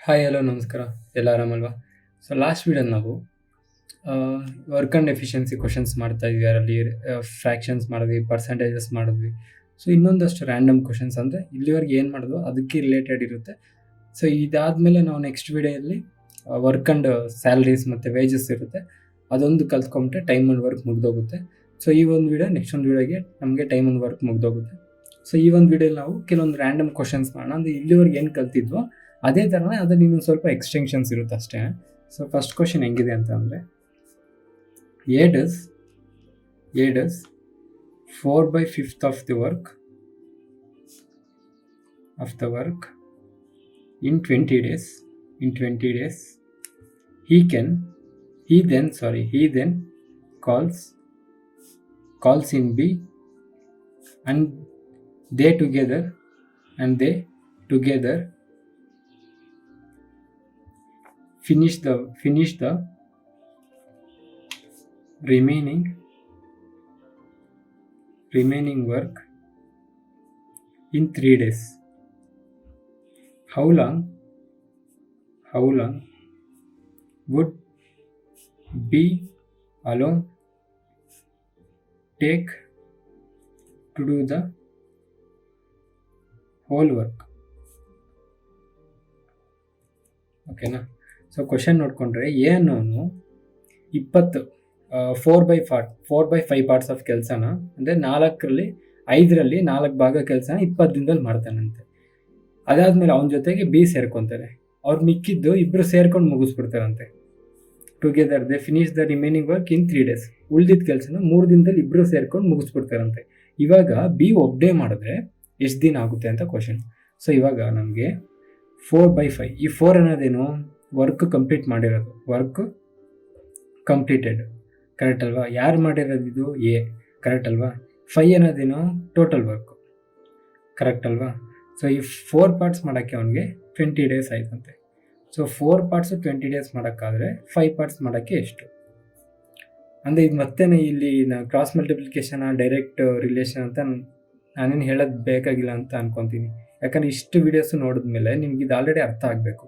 Hi hello ನಮಸ್ಕಾರ. ಎಲ್ಲ ಆರಾಮಲ್ವಾ? So last ವೀಡಿಯೋಲಿ ನಾವು ವರ್ಕ್ ಆ್ಯಂಡ್ ಎಫಿಷಿಯನ್ಸಿ ಕ್ವಶನ್ಸ್ ಮಾಡ್ತಾ ಇದ್ವಿ. ಅದರಲ್ಲಿ ಫ್ರ್ಯಾಕ್ಷನ್ಸ್ ಮಾಡಿದ್ವಿ, ಪರ್ಸೆಂಟೇಜಸ್ ಮಾಡಿದ್ವಿ. ಸೊ ಇನ್ನೊಂದಷ್ಟು ರ್ಯಾಂಡಮ್ ಕ್ವಶನ್ಸ್ ಅಂದರೆ ಇಲ್ಲಿವರೆಗೆ ಏನು ಮಾಡಿದ್ವೋ ಅದಕ್ಕೆ ರಿಲೇಟೆಡ್ ಇರುತ್ತೆ. ಸೊ ಇದಾದಮೇಲೆ ನಾವು ನೆಕ್ಸ್ಟ್ ವೀಡಿಯೋದಲ್ಲಿ ವರ್ಕ್ ಆ್ಯಂಡ್ ಸ್ಯಾಲ್ರೀಸ್ ಮತ್ತು ವೇಜಸ್ ಇರುತ್ತೆ, ಅದೊಂದು ಕಲ್ತ್ಕೊಂಬಿಟ್ರೆ ಟೈಮ್ ಆ್ಯಂಡ್ ವರ್ಕ್ ಮುಗ್ದೋಗುತ್ತೆ. ಸೊ ಈ ಒಂದು ವೀಡಿಯೋ ನೆಕ್ಸ್ಟ್ ಒಂದು ವೀಡಿಯೋಗೆ ನಮಗೆ ಟೈಮ್ ಆ್ಯಂಡ್ ವರ್ಕ್ ಮುಗ್ದೋಗುತ್ತೆ. ಸೊ ಈ ಒಂದು ವೀಡಿಯೋಲಿ ನಾವು ಕೆಲವೊಂದು ರ್ಯಾಂಡಮ್ ಕ್ವಶನ್ಸ್ ಮಾಡೋಣ. ಅಂದರೆ ಇಲ್ಲಿವರೆಗೆ ಏನು ಕಲ್ತಿದ್ವೋ ಅದೇ ಥರನೇ ಅದರಲ್ಲಿ ಇನ್ನೊಂದು ಸ್ವಲ್ಪ ಎಕ್ಸ್ಟೆನ್ಷನ್ಸ್ ಇರುತ್ತೆ ಅಷ್ಟೇ. ಸೊ ಫಸ್ಟ್ ಕ್ವಶನ್ ಹೆಂಗಿದೆ ಅಂತ ಅಂದರೆ, A does 4/5 of the work in 20 days. He then calls in B, and they together finish the remaining work in 3 days. How long would B alone take to do the whole work? ಓಕೆನಾ? So question ನೋಡಿಕೊಂಡ್ರೆ A ಅನ್ನೋನು 4/5 parts of ಕೆಲಸನ, ಅಂದರೆ 4 ಭಾಗ ಕೆಲಸನ 20 ದಿನದಲ್ಲಿ ಮಾಡ್ತಾನಂತೆ. ಅದಾದಮೇಲೆ ಅವನ ಜೊತೆಗೆ ಬಿ ಸೇರ್ಕೊತಾರೆ. ಅವ್ರು ಮಿಕ್ಕಿದ್ದು ಇಬ್ಬರು ಸೇರ್ಕೊಂಡು ಮುಗಿಸ್ಬಿಡ್ತಾರಂತೆ. Together they finish the remaining work in 3 days. ಉಳಿದಿದ್ದ ಕೆಲಸನ 3 ದಿನದಲ್ಲಿ ಇಬ್ಬರು ಸೇರ್ಕೊಂಡು ಮುಗಿಸ್ಬಿಡ್ತಾರಂತೆ. ಇವಾಗ ಬಿ ಒಬ್ಬನೇ ಮಾಡಿದ್ರೆ ಎಷ್ಟು ದಿನ ಆಗುತ್ತೆ ಅಂತ ಕ್ವಶನ್. ಸೊ ಇವಾಗ ನಮಗೆ 4/5, ಈ 4 ಅನ್ನೋದೇನು? ವರ್ಕ್ ಕಂಪ್ಲೀಟ್ ಮಾಡಿರೋದು, ವರ್ಕ್ ಕಂಪ್ಲೀಟೆಡ್, ಕರೆಕ್ಟ್ ಅಲ್ವಾ? ಯಾರು ಮಾಡಿರೋದು? ಇದು ಎ, ಕರೆಕ್ಟ್ ಅಲ್ವಾ? 5 ಅನ್ನೋದೇನು? ಟೋಟಲ್ ವರ್ಕ್, ಕರೆಕ್ಟ್ ಅಲ್ವಾ? ಸೊ ಈ 4 ಪಾರ್ಟ್ಸ್ ಮಾಡೋಕ್ಕೆ ಅವನಿಗೆ 20 days ಆಯ್ತಂತೆ. ಸೊ 4 ಪಾರ್ಟ್ಸು 20 days ಮಾಡೋಕ್ಕಾದರೆ 5 ಪಾರ್ಟ್ಸ್ ಮಾಡೋಕ್ಕೆ ಎಷ್ಟು? ಅಂದರೆ ಇದು ಮತ್ತೆ ಇಲ್ಲಿ ಕ್ರಾಸ್ ಮಲ್ಟಿಪ್ಲಿಕೇಶನ್, ಡೈರೆಕ್ಟ್ ರಿಲೇಷನ್ ಅಂತ ನಾನೇನು ಹೇಳೋದು ಬೇಕಾಗಿಲ್ಲ ಅಂತ ಅನ್ಕೊತೀನಿ. ಯಾಕಂದರೆ ಇಷ್ಟು ವೀಡಿಯೋಸು ನೋಡಿದ್ಮೇಲೆ ನಿಮ್ಗೆ ಇದು ಆಲ್ರೆಡಿ ಅರ್ಥ ಆಗಬೇಕು.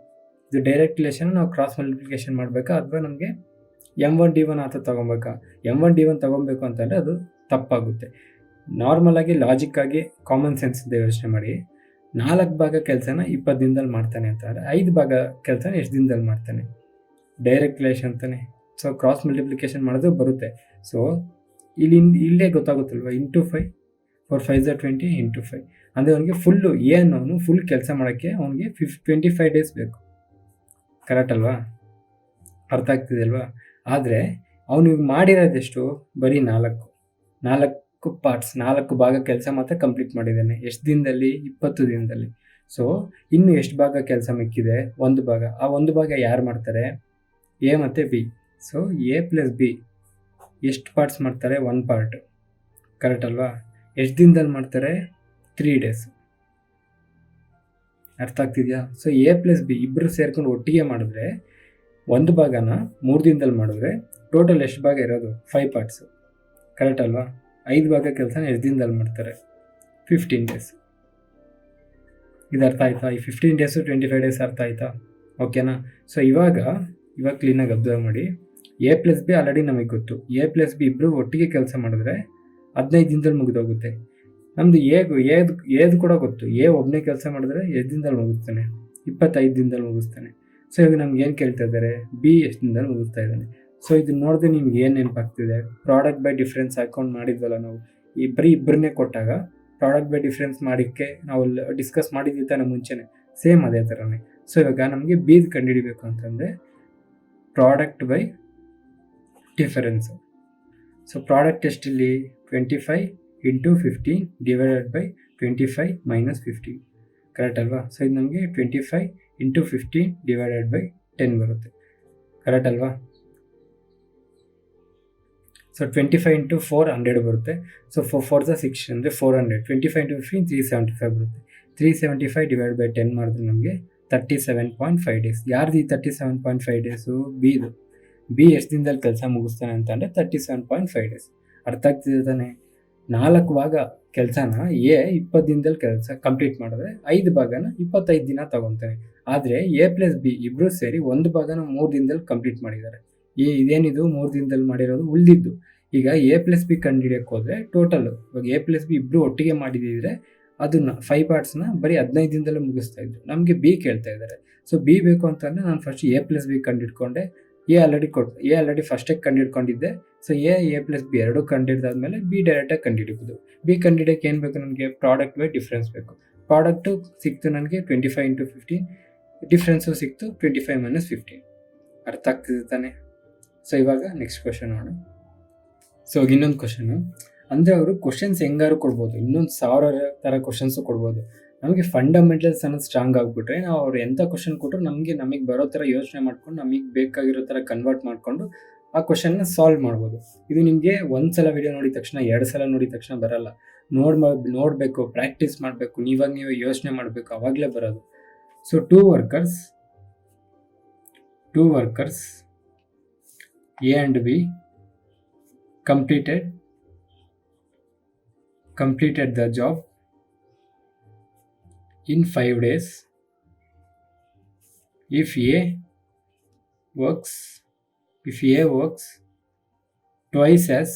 ಇದು ಡೈರೆಕ್ಟ್ ರಿಲೇಷನ್ ನಾವು ಕ್ರಾಸ್ ಮಲ್ಟಿಪ್ಲಿಕೇಶನ್ ಮಾಡಬೇಕಾ, ಅಥವಾ ನಮಗೆ M1D1 ಅಂತ ತೊಗೊಬೇಕಾ? M1D1 ತೊಗೊಬೇಕು ಅಂತಂದರೆ ಅದು ತಪ್ಪಾಗುತ್ತೆ. ನಾರ್ಮಲಾಗಿ ಲಾಜಿಕ್ಕಾಗಿ ಕಾಮನ್ ಸೆನ್ಸಿಂದ ಯೋಚನೆ ಮಾಡಿ. 4 ಭಾಗ ಕೆಲಸನ 20 ದಿನದಲ್ಲಿ ಮಾಡ್ತಾನೆ ಅಂತಂದರೆ 5 ಭಾಗ ಕೆಲಸನ ಎಷ್ಟು ದಿನದಲ್ಲಿ ಮಾಡ್ತಾನೆ? ಡೈರೆಕ್ಟ್ ರಿಲೇಷನ್ ಅಂತಾನೆ. ಸೊ ಕ್ರಾಸ್ ಮಲ್ಟಿಪ್ಲಿಕೇಶನ್ ಮಾಡೋದು ಬರುತ್ತೆ. ಸೊ ಇಲ್ಲೇ ಗೊತ್ತಾಗುತ್ತಲ್ವ, ಇಂಟು 5, 4 5 20 ಇಂಟು 5. ಅಂದರೆ ಅವನಿಗೆ ಫುಲ್ಲು ಅವನು ಫುಲ್ ಕೆಲಸ ಮಾಡೋಕ್ಕೆ ಅವನಿಗೆ 25 days ಬೇಕು, ಕರೆಕ್ಟ್ ಅಲ್ವಾ? ಅರ್ಥ ಆಗ್ತಿದೆ ಅಲ್ವಾ? ಆದರೆ ಅವನಿಗೆ ಮಾಡಿರೋದೆಷ್ಟು? ಬರೀ 4 ಪಾರ್ಟ್ಸ್, 4 ಭಾಗ ಕೆಲಸ ಮಾತ್ರ ಕಂಪ್ಲೀಟ್ ಮಾಡಿದ್ದಾನೆ. ಎಷ್ಟು ದಿನದಲ್ಲಿ? 20 ದಿನದಲ್ಲಿ. ಸೊ ಇನ್ನು ಎಷ್ಟು ಭಾಗ ಕೆಲಸ ಮಿಕ್ಕಿದೆ? 1 ಭಾಗ. ಆ 1 ಭಾಗ ಯಾರು ಮಾಡ್ತಾರೆ? ಎ ಮತ್ತು B. So A plus B ಎಷ್ಟು ಪಾರ್ಟ್ಸ್ ಮಾಡ್ತಾರೆ? 1 ಪಾರ್ಟ್, ಕರೆಕ್ಟ್ ಅಲ್ವಾ? ಎಷ್ಟು ದಿನದಲ್ಲಿ ಮಾಡ್ತಾರೆ? 3 days. ಅರ್ಥ ಆಗ್ತಿದೆಯಾ? ಸೊ ಎ ಪ್ಲಸ್ ಬಿ ಇಬ್ಬರು ಸೇರ್ಕೊಂಡು ಒಟ್ಟಿಗೆ ಮಾಡಿದ್ರೆ 1 ಭಾಗನ 3 ದಿನದಲ್ಲಿ ಮಾಡಿದ್ರೆ ಟೋಟಲ್ ಎಷ್ಟು ಭಾಗ ಇರೋದು? 5 ಪಾರ್ಟ್ಸು, ಕರೆಕ್ಟ್ ಅಲ್ವಾ? 5 ಭಾಗ ಕೆಲಸನ ಎಷ್ಟು ದಿನದಲ್ಲಿ ಮಾಡ್ತಾರೆ? 15 days. ಇದು ಅರ್ಥ ಆಯ್ತಾ? ಈ 15 days 25 days ಅರ್ಥ ಆಯ್ತಾ? ಓಕೆನಾ? ಸೊ ಇವಾಗ ಕ್ಲೀನಾಗಿ ಅಬ್ಸರ್ವ್ ಮಾಡಿ. ಎ ಪ್ಲಸ್ ಬಿ ಆಲ್ರೆಡಿ ನಮಗೆ ಗೊತ್ತು. ಎ ಪ್ಲಸ್ ಬಿ ಇಬ್ಬರು ಒಟ್ಟಿಗೆ ಕೆಲಸ ಮಾಡಿದ್ರೆ 15 ದಿನದಲ್ಲಿ ಮುಗಿದೋಗುತ್ತೆ. ನಮ್ಮದು ಏದು ಕೂಡ ಗೊತ್ತು. ಎ ಒಬ್ಬನೇ ಕೆಲಸ ಮಾಡಿದ್ರೆ ಎಷ್ಟು ದಿನದಲ್ಲಿ ಮುಗಿಸ್ತಾನೆ? 25 ದಿನದಲ್ಲಿ ಮುಗಿಸ್ತಾನೆ. ಸೊ ಇವಾಗ ನಮ್ಗೆ ಏನು ಕೇಳ್ತಾ ಇದ್ದಾರೆ? ಬಿ ಎಷ್ಟು ದಿನದಲ್ಲಿ ಮುಗಿಸ್ತಾ ಇದ್ದಾನೆ. ಸೊ ಇದನ್ನ ನೋಡಿದ್ರೆ ನಿಮ್ಗೆ ಏನು ನೆನಪಾಗ್ತಿದೆ? ಪ್ರಾಡಕ್ಟ್ ಬೈ ಡಿಫ್ರೆನ್ಸ್ ಹಾಕೊಂಡು ಮಾಡಿದ್ವಲ್ಲ ನಾವು, ಇಬ್ಬರನ್ನೇ ಕೊಟ್ಟಾಗ ಪ್ರಾಡಕ್ಟ್ ಬೈ ಡಿಫ್ರೆನ್ಸ್ ಮಾಡೋಕ್ಕೆ ನಾವು ಡಿಸ್ಕಸ್ ಮಾಡಿದ್ವಿ ತಾನೆ ಮುಂಚೆನೆ, ಸೇಮ್ ಅದೇ ಥರನೇ. ಸೊ ಇವಾಗ ನಮಗೆ ಬಿದು ಕಂಡುಹಿಡಿಬೇಕು ಅಂತಂದರೆ product by difference. So product ಎಷ್ಟಿಲ್ಲಿ? 25 into 15 divided by 25 minus 15, correct ಅಲ್ವಾ? ಸೊ ಇದು ನಮಗೆ 25 ಇಂಟು 15 ಡಿವೈಡೆಡ್ ಬೈ 10 ಬರುತ್ತೆ, ಕರೆಕ್ಟ್ ಅಲ್ವಾ? ಸೊ 25 ಇಂಟು 4 100 ಬರುತ್ತೆ. ಸೊ 4 6 ಅಂದರೆ 400. 25 ಇಂಟು 15 375 ಬರುತ್ತೆ. 375 ಡಿವೈಡ್ ಬೈ 10 ಮಾಡಿದ್ರೆ ನಮಗೆ 37.5 days. ಯಾರ್ದು ಈ 37.5 ಡೇಸು? ಬಿದು. ಬಿ ಎಷ್ಟು ದಿನದಲ್ಲಿ ಕೆಲಸ ಮುಗಿಸ್ತಾನೆ ಅಂತಂದರೆ 37.5 days. ಅರ್ಥ ಆಗ್ತಿದೆ ತಾನೆ? 4 ಭಾಗ ಕೆಲಸನ ಎ 20 ದಿನದಲ್ಲಿ ಕೆಲಸ ಕಂಪ್ಲೀಟ್ ಮಾಡಿದ್ರೆ 5 ಭಾಗನ 25 ದಿನ ತಗೊತಾನೆ. ಆದರೆ ಎ ಪ್ಲಸ್ ಬಿ ಇಬ್ಬರು ಸೇರಿ ಒಂದು ಭಾಗನ 3 ದಿನದಲ್ಲಿ ಕಂಪ್ಲೀಟ್ ಮಾಡಿದ್ದಾರೆ. ಇದೇನಿದು 3 ದಿನದಲ್ಲಿ ಮಾಡಿರೋದು ಉಳಿದಿದ್ದು. ಈಗ ಎ ಪ್ಲಸ್ ಬಿ ಕಂಡುಹಿಡಿಯೋಕ್ಕೆ ಹೋದರೆ ಟೋಟಲ್ ಇವಾಗ ಎ ಪ್ಲಸ್ ಬಿ ಇಬ್ಬರು ಒಟ್ಟಿಗೆ ಮಾಡಿದಿದ್ರೆ ಅದನ್ನ 5 ಪಾರ್ಟ್ಸ್ನ ಬರೀ 15 ದಿನದಲ್ಲೇ ಮುಗಿಸ್ತಾ ಇದ್ರು. ನಮಗೆ ಬಿ ಕೇಳ್ತಾ ಇದ್ದಾರೆ. ಸೊ ಬಿ ಬೇಕು ಅಂತಂದರೆ ನಾನು ಫಸ್ಟ್ ಎ ಪ್ಲಸ್ ಬಿ ಕಂಡುಹಿಡ್ಕೊಂಡೆ. ಎ ಆಲ್ರೆಡಿ ಫಸ್ಟಾಗಿ ಕಂಡುಹಿಡ್ಕೊಂಡಿದ್ದೆ. ಸೊ ಎ ಪ್ಲಸ್ ಬಿ ಎರಡು ಕಂಡುಹಿಡಿದಾದ್ಮೇಲೆ ಬಿ ಡೈರೆಕ್ಟಾಗಿ ಕಂಡುಹಿಡಿಬೋದು. ಬಿ ಕಂಡುಹಿಡಿಯೋಕ್ಕೆ ಏನು ಬೇಕು ನನಗೆ? ಪ್ರಾಡಕ್ಟ್ ಬೈ ಡಿಫ್ರೆನ್ಸ್ ಬೇಕು. ಪ್ರಾಡಕ್ಟು ಸಿಕ್ತು ನನಗೆ 25 × 15, ಡಿಫ್ರೆನ್ಸು ಸಿಕ್ತು 25 - 15. ಅರ್ಥ ಆಗ್ತಿದೆ ತಾನೆ? ಸೊ ಇವಾಗ ನೆಕ್ಸ್ಟ್ ಕ್ವಶನ್ ನೋಡೋಣ. ಸೊ ಇನ್ನೊಂದು ಕ್ವಶನು ಅಂದರೆ ಅವರು ಕ್ವಶನ್ಸ್ ಹೆಂಗಾರು ಕೊಡ್ಬೋದು, ಇನ್ನೊಂದು 1000 ಥರ ಕ್ವಶನ್ಸು ಕೊಡ್ಬೋದು. ನಮಗೆ ಫಂಡಮೆಂಟಲ್ಸ್ ಅನ್ನೋದು ಸ್ಟ್ರಾಂಗ್ ಆಗಿಬಿಟ್ರೆ ನಾವು ಅವ್ರು ಎಂಥ ಕ್ವಶನ್ ಕೊಟ್ಟರು ನಮಗೆ ಬರೋ ಥರ ಯೋಚನೆ ಮಾಡ್ಕೊಂಡು ನಮಗೆ ಬೇಕಾಗಿರೋ ಥರ ಕನ್ವರ್ಟ್ ಮಾಡಿಕೊಂಡು ಆ ಕ್ವಶನ್ನ ಸಾಲ್ವ್ ಮಾಡ್ಬೋದು. ಇದು ನಿಮಗೆ ಒಂದು ಸಲ ವಿಡಿಯೋ ನೋಡಿದ ತಕ್ಷಣ 2 ಸಲ ನೋಡಿದ ತಕ್ಷಣ ಬರಲ್ಲ. ನೋಡಬೇಕು, ಪ್ರಾಕ್ಟೀಸ್ ಮಾಡಬೇಕು, ನೀವೇ ಯೋಚನೆ ಮಾಡಬೇಕು, ಆವಾಗಲೇ ಬರೋದು. So two workers A and B completed the job in 5 days. If A works twice as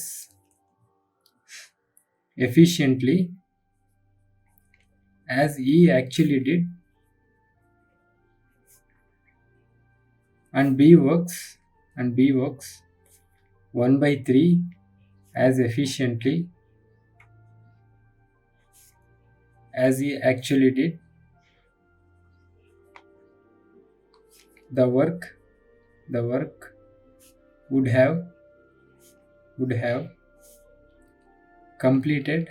efficiently as E actually did, and B works 1/3 as efficiently as he actually did, the work would have completed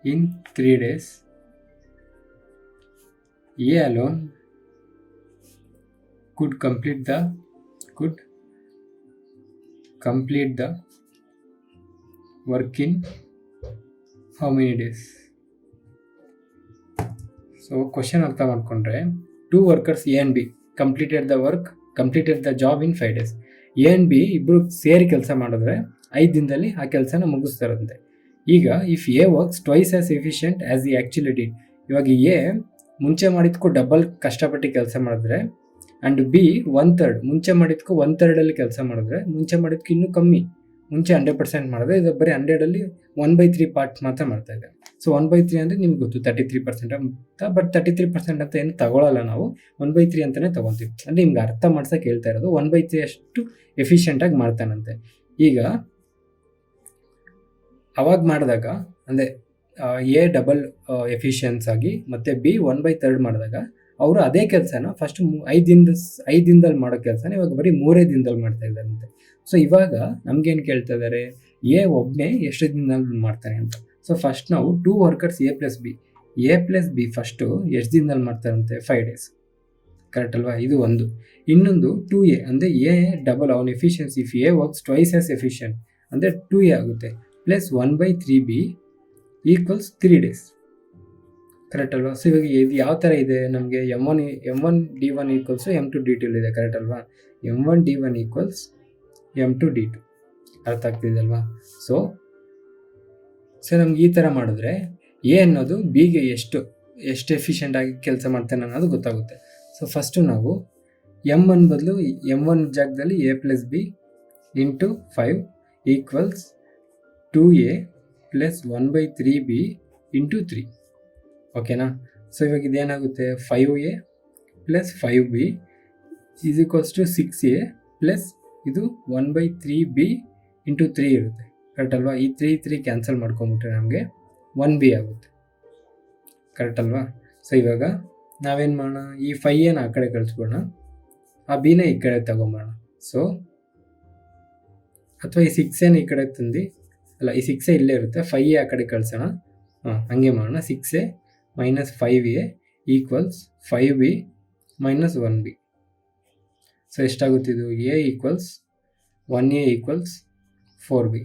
in 3 days. A alone could complete the work in how many days? So question ಅರ್ಥ ಮಾಡ್ಕೊಂಡ್ರೆ, 2 workers A and B completed the job in 5 days. A and B ಇಬ್ಬರು ಸೇರಿ ಕೆಲಸ ಮಾಡಿದ್ರೆ 5 ದಿನದಲ್ಲಿ ಆ ಕೆಲಸನ ಮುಗಿಸ್ತಾರಂತೆ. ಈಗ if A works twice as efficient as the actually did, ಇವಾಗ ಎ ಮುಂಚೆ ಮಾಡಿದ್ಕೂ ಡಬಲ್ ಕಷ್ಟಪಟ್ಟು ಕೆಲಸ ಮಾಡಿದ್ರೆ, ಆ್ಯಂಡ್ ಬಿ 1/3 ಮುಂಚೆ ಮಾಡಿದ್ಕೂ 1/3 ಕೆಲಸ ಮಾಡಿದ್ರೆ, ಮುಂಚೆ ಮಾಡಿದ್ಕೂ ಇನ್ನೂ ಕಮ್ಮಿ, ಮುಂಚೆ 100% ಮಾಡಿದ್ರೆ ಇದು ಬರೀ 100 1/3 ಪಾರ್ಟ್ ಮಾತ್ರ ಮಾಡ್ತಾ ಇದೆ. ಸೊ 1/3 ಅಂದರೆ ನಿಮ್ಗೆ ಗೊತ್ತು 33% ಅಂತ. ಬಟ್ 33% ಅಂತ ಏನು ತಗೊಳ್ಳಲ್ಲ ನಾವು, 1/3 ಅಂತಲೇ ತೊಗೊತೀವಿ. ಅಂದರೆ ನಿಮ್ಗೆ ಅರ್ಥ ಮಾಡ್ಸೋಕೆ ಹೇಳ್ತಾ ಇರೋದು. 1/3 ಅಷ್ಟು ಎಫಿಷಿಯೆಂಟಾಗಿ ಮಾಡ್ತಾನಂತೆ. ಈಗ ಅವಾಗ ಮಾಡಿದಾಗ ಅಂದರೆ ಎ ಡಬಲ್ ಎಫಿಷಿಯನ್ಸ್ ಆಗಿ ಮತ್ತು ಬಿ 1/3 ಮಾಡಿದಾಗ ಅವರು ಅದೇ ಕೆಲಸನ ಫಸ್ಟ್ 5 ದಿನದಲ್ಲಿ ಮಾಡೋ ಕೆಲಸನ ಇವಾಗ ಬರೀ 3 ದಿನದಲ್ಲಿ ಮಾಡ್ತಾ ಇದ್ದಾರಂತೆ. ಸೊ ಇವಾಗ ನಮ್ಗೇನು ಕೇಳ್ತಾ ಇದ್ದಾರೆ? ಎ ಒಬ್ಬನೇ ಎಷ್ಟು ದಿನದಲ್ಲಿ ಮಾಡ್ತಾನೆ ಅಂತ. ಸೊ ಫಸ್ಟ್ ನಾವು 2 workers A plus B first ಎಷ್ಟು ದಿನದಲ್ಲಿ ಮಾಡ್ತಾರಂತೆ? 5 days. ಕರೆಕ್ಟ್ ಅಲ್ವಾ? ಇದು ಒಂದು. ಇನ್ನೊಂದು 2A ಅಂದರೆ ಎ ಡಬಲ್ ಅವನ efficiency. If A works twice as efficient ಅಂದರೆ 2A ಆಗುತ್ತೆ, plus 1/3B equals 3 days. Correct ಅಲ್ವಾ? ಸೊ ಇವಾಗ ಇದು ಯಾವ ಥರ ಇದೆ ನಮಗೆ? M1D1 ಈಕ್ವಲ್ಸು M2D2 ಇದೆ. ಕರೆಕ್ಟ್ ಅಲ್ವಾ? M1D1 equals M2D2. ಅರ್ಥ ಆಗ್ತಿದೆಯಲ್ವಾ? ಸೊ ನಮ್ಗೆ ಈ ಥರ ಮಾಡಿದ್ರೆ ಎ ಅನ್ನೋದು ಬಿಗೆ ಎಷ್ಟು ಎಫಿಷಿಯೆಂಟಾಗಿ ಕೆಲಸ ಮಾಡ್ತಾನೆ ಅನ್ನೋದು ಗೊತ್ತಾಗುತ್ತೆ. ಸೊ ಫಸ್ಟು ನಾವು M1 ಬದಲು M1 ಜಾಗದಲ್ಲಿ A plus B into 5 equals 2A plus 1/3B into 3. ಓಕೆನಾ? ಸೊ ಇವಾಗ ಇದೇನಾಗುತ್ತೆ? 5A plus 5B is equals to 6A plus ಇದು 1/3B ಇಂಟು 3 ಇರುತ್ತೆ. ಕರೆಕ್ಟ್ ಅಲ್ವಾ? ಈ 3 ಕ್ಯಾನ್ಸಲ್ ಮಾಡ್ಕೊಂಬಿಟ್ರೆ ನಮಗೆ 1B ಆಗುತ್ತೆ. ಕರೆಕ್ಟ್ ಅಲ್ವಾ? ಸೊ ಇವಾಗ ನಾವೇನು ಮಾಡೋಣ? ಈ 5Aನ ಆ ಕಡೆ ಕಳಿಸ್ಬೋಣ, ಆ ಬಿನ ಈ ಕಡೆ ತಗೊಂಬೋಣ. ಸೊ ಅಥವಾ ಈ 6Aನ ಈ ಕಡೆ ತಂದು, ಅಲ್ಲ ಈ 6A ಇಲ್ಲೇ ಇರುತ್ತೆ, 5A ಆ ಕಡೆ ಕಳಿಸೋಣ. ಹಂಗೆ ಮಾಡೋಣ. 6A minus 5A equals 5B minus 1B. So ಎಷ್ಟಾಗುತ್ತಿದ್ದು? A equals 1A equals 4B.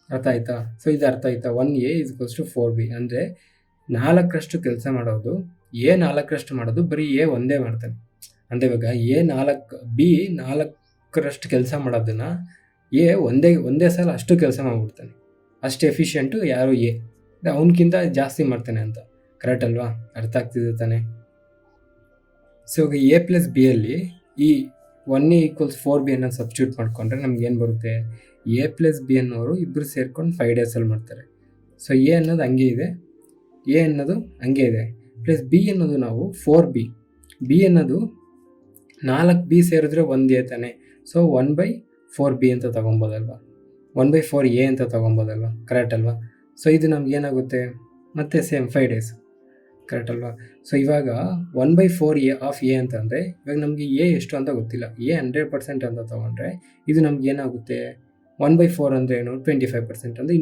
ಅರ್ಥ ಆಯ್ತಾ? ಸೊ ಇದು ಅರ್ಥ ಆಯ್ತಾ? 1A ಈಕ್ವಲ್ಸ್ ಟು 4B ಅಂದರೆ 4ರಷ್ಟು ಕೆಲಸ ಮಾಡೋದು A 4ರಷ್ಟು ಮಾಡೋದು ಬರೀ A ಒಂದೇ ಮಾಡ್ತಾನೆ. ಅಂದರೆ ಇವಾಗ B 4ರಷ್ಟು ಕೆಲಸ ಮಾಡೋದನ್ನ A ಒಂದೇ ಸಲ ಅಷ್ಟು ಕೆಲಸ ಮಾಡಿಬಿಡ್ತಾನೆ. ಅಷ್ಟು ಎಫಿಷಿಯೆಂಟು ಯಾರು? A ಅವನಕ್ಕಿಂತ ಜಾಸ್ತಿ ಮಾಡ್ತಾನೆ ಅಂತ. ಕರೆಕ್ಟ್ ಅಲ್ವಾ? ಅರ್ಥ ಆಗ್ತಿದೆ ತಾನೆ? ಸೊ ಇವಾಗ ಎ ಪ್ಲಸ್ ಬಿ ಅಲ್ಲಿ ಈ 1a = 4b ಅನ್ನೋದು ಸಬ್ಸ್ಟಿಟ್ಯೂಟ್ ಮಾಡ್ಕೊಂಡ್ರೆ ನಮ್ಗೆ ಏನು ಬರುತ್ತೆ? ಎ ಪ್ಲಸ್ ಬಿ ಅನ್ನೋರು ಇಬ್ಬರು ಸೇರ್ಕೊಂಡು 5 ಡೇಸಲ್ಲಿ ಮಾಡ್ತಾರೆ. ಸೊ ಎ ಅನ್ನೋದು ಹಂಗೆ ಇದೆ, ಎ ಅನ್ನೋದು ಹಂಗೆ ಇದೆ, ಪ್ಲಸ್ ಬಿ ಅನ್ನೋದು ನಾವು 4b, ಬಿ ಅನ್ನೋದು 4b ಸೇರಿದ್ರೆ 1a ತಾನೆ. ಸೊ 1/4b ಅಂತ ತೊಗೊಬೋದಲ್ವ, 1/4a ಅಂತ ತೊಗೊಬೋದಲ್ವ, ಕರೆಕ್ಟ್ ಅಲ್ವಾ? ಸೊ ಇದು ನಮ್ಗೆ ಏನಾಗುತ್ತೆ? ಮತ್ತೆ ಸೇಮ್ 5 ಡೇಸ್, ಕರೆಕ್ಟ್ ಅಲ್ವಾ? ಸೊ ಇವಾಗ 1/4a ಆಫ್ ಎ ಅಂತಂದರೆ ಇವಾಗ ನಮಗೆ ಎ ಎಷ್ಟು ಅಂತ ಗೊತ್ತಿಲ್ಲ, ಎ 100% ಅಂತ ತೊಗೊಂಡ್ರೆ ಇದು ನಮ್ಗೆ ಏನಾಗುತ್ತೆ? 1/4 ಅಂದರೆ ಏನು? 25% ಅಂದರೆ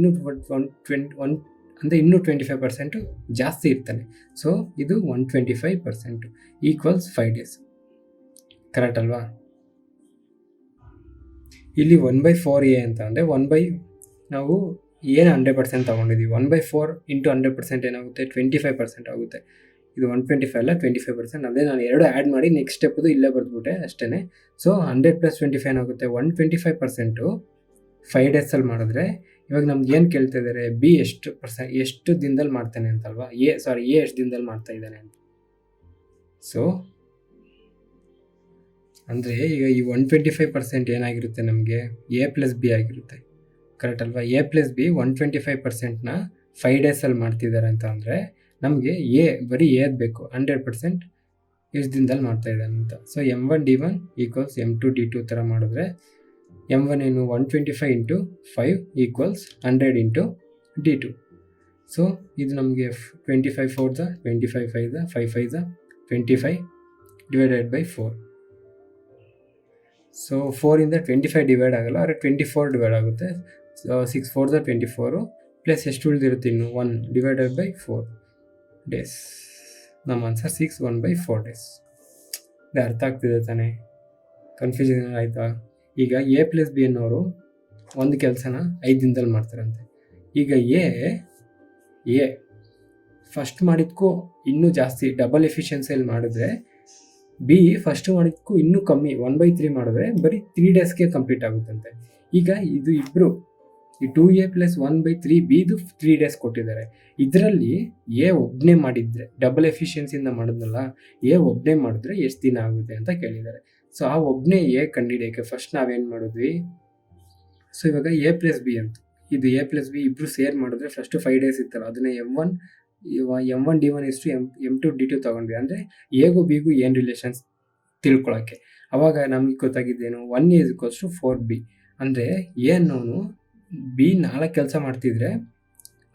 ಇನ್ನೂ 25% ಜಾಸ್ತಿ ಇರ್ತಾನೆ. ಸೊ ಇದು 125% ಈಕ್ವಲ್ಸ್ 5 ಡೇಸ್, ಕರೆಕ್ಟ್ ಅಲ್ವಾ? ಇಲ್ಲಿ 1/4a ಅಂತ ಅಂದರೆ ನಾವು ಏನು 100% ತೊಗೊಂಡಿದ್ದೀವಿ, 1/4 ಇಂಟು 100% ಏನಾಗುತ್ತೆ? 25% ಆಗುತ್ತೆ. ಇದು 125 ಅಲ್ಲ 25%. ಅದೇ ನಾನು ಎರಡು ಆ್ಯಡ್ ಮಾಡಿ ನೆಕ್ಸ್ಟ್ ಸ್ಟೆಪ್ಪದು ಇಲ್ಲೇ ಬರೆದ್ಬಿಟ್ಟೆ ಅಷ್ಟೇ. ಸೊ 100 + 25 ಏನಾಗುತ್ತೆ? 125% 5 ಡೇಸಲ್ಲಿ ಮಾಡಿದ್ರೆ ಇವಾಗ ನಮ್ಗೆ ಏನು ಕೇಳ್ತಾ ಇದ್ದಾರೆ? ಬಿ ಎಷ್ಟು ದಿನದಲ್ಲಿ ಮಾಡ್ತಾನೆ ಅಂತಲ್ವಾ? ಎ ಎಷ್ಟು ದಿನದಲ್ಲಿ ಮಾಡ್ತಾ ಇದ್ದಾನೆ ಅಂತ. ಸೊ ಅಂದರೆ ಈಗ ಈ 125% ಏನಾಗಿರುತ್ತೆ ನಮಗೆ? ಎ ಪ್ಲಸ್ ಬಿ ಆಗಿರುತ್ತೆ, ಕರೆಕ್ಟ್ ಅಲ್ವಾ? ಎ ಪ್ಲಸ್ ಬಿ 125%ನ 5 ಡೇಸಲ್ಲಿ ಮಾಡ್ತಿದ್ದಾರೆ ಅಂತ ಅಂದರೆ ನಮಗೆ ಬರೀ ಎದ್ ಬೇಕು, 100% ಎಷ್ಟು ದಿನದಲ್ಲಿ ಮಾಡ್ತಾ ಇದ್ದಾನೆ ಅಂತ. ಸೊ m1d1 = m2d2 ಥರ ಮಾಡಿದ್ರೆ m1 ಏನು? 125 × 5 = 100 × d2. ಸೊ ಇದು ನಮಗೆ 25 4 25 5 5 5 25 / 4. ಸೊ 4ಇಂದ 25 ಡಿವೈಡ್ ಆಗಲ್ಲ, ಆದರೆ 24 ಡಿವೈಡ್ ಆಗುತ್ತೆ. ಸೊ 6 4 24 ಪ್ಲಸ್ ಎಷ್ಟು ಉಳಿದಿರುತ್ತೆ? ಇನ್ನು 1 / 4 ಡೇಸ್. ನಮ್ಮ ಆನ್ಸರ್ 6 1/4 ಡೇಸ್. ಇದು ಅರ್ಥ ಆಗ್ತಿದೆ ತಾನೇ? ಕನ್ಫ್ಯೂಷನ್ ಆಯಿತಾ? ಈಗ ಎ ಪ್ಲಸ್ ಬಿ ಅನ್ನೋರು ಒಂದು ಕೆಲಸನ 5 ದಿನದಲ್ಲಿ ಮಾಡ್ತಾರಂತೆ. ಈಗ ಎ ಫಸ್ಟ್ ಮಾಡಿದ್ಕೂ ಇನ್ನೂ ಜಾಸ್ತಿ ಡಬಲ್ ಎಫಿಷಿಯನ್ಸಿಯಲ್ಲಿ ಮಾಡಿದ್ರೆ, ಬಿ ಫಸ್ಟ್ ಮಾಡಿದ್ಕೂ ಇನ್ನೂ ಕಮ್ಮಿ 1/3 ಮಾಡಿದ್ರೆ ಬರೀ 3 ಡೇಸ್ಗೆ ಕಂಪ್ಲೀಟ್ ಆಗುತ್ತಂತೆ. ಈಗ ಇದು ಇಬ್ಬರು ಈ 2a + 1/3 ಬಿದು 3 ಡೇಸ್ ಕೊಟ್ಟಿದ್ದಾರೆ. ಇದರಲ್ಲಿ ಎ ಒಬ್ಬನೇ ಮಾಡಿದರೆ, ಡಬಲ್ ಎಫಿಷಿಯನ್ಸಿಯಿಂದ ಮಾಡಿದ್ನಲ್ಲ, ಎ ಒಬ್ಬನೇ ಮಾಡಿದ್ರೆ ಎಷ್ಟು ದಿನ ಆಗುತ್ತೆ ಅಂತ ಕೇಳಿದ್ದಾರೆ. ಸೊ ಆ ಒಬ್ಬನೇ ಎ ಕಂಡುಹಿಡಿಯೋಕ್ಕೆ ಫಸ್ಟ್ ನಾವೇನು ಮಾಡಿದ್ವಿ? ಸೊ ಇವಾಗ ಎ ಪ್ಲಸ್ ಬಿ ಅಂತ, ಇದು ಎ ಪ್ಲಸ್ ಬಿ ಇಬ್ಬರು ಸೇರ್ ಮಾಡಿದ್ರೆ ಫಸ್ಟು 5 ಡೇಸ್ ಇತ್ತಲ್ಲ, ಅದನ್ನೇ m1d1 = m2d2 ತೊಗೊಂಡ್ವಿ. ಅಂದರೆ ಎಗೂ ಬಿಗೂ ಏನು ರಿಲೇಷನ್ಸ್ ತಿಳ್ಕೊಳ್ಳೋಕ್ಕೆ. ಅವಾಗ ನಮಗೆ ಗೊತ್ತಾಗಿದ್ದೇನು? 1a = 4b. ಅಂದರೆ ಎ ಅನ್ನೋನು ಬಿ 4 ಕೆಲಸ ಮಾಡ್ತಿದ್ರೆ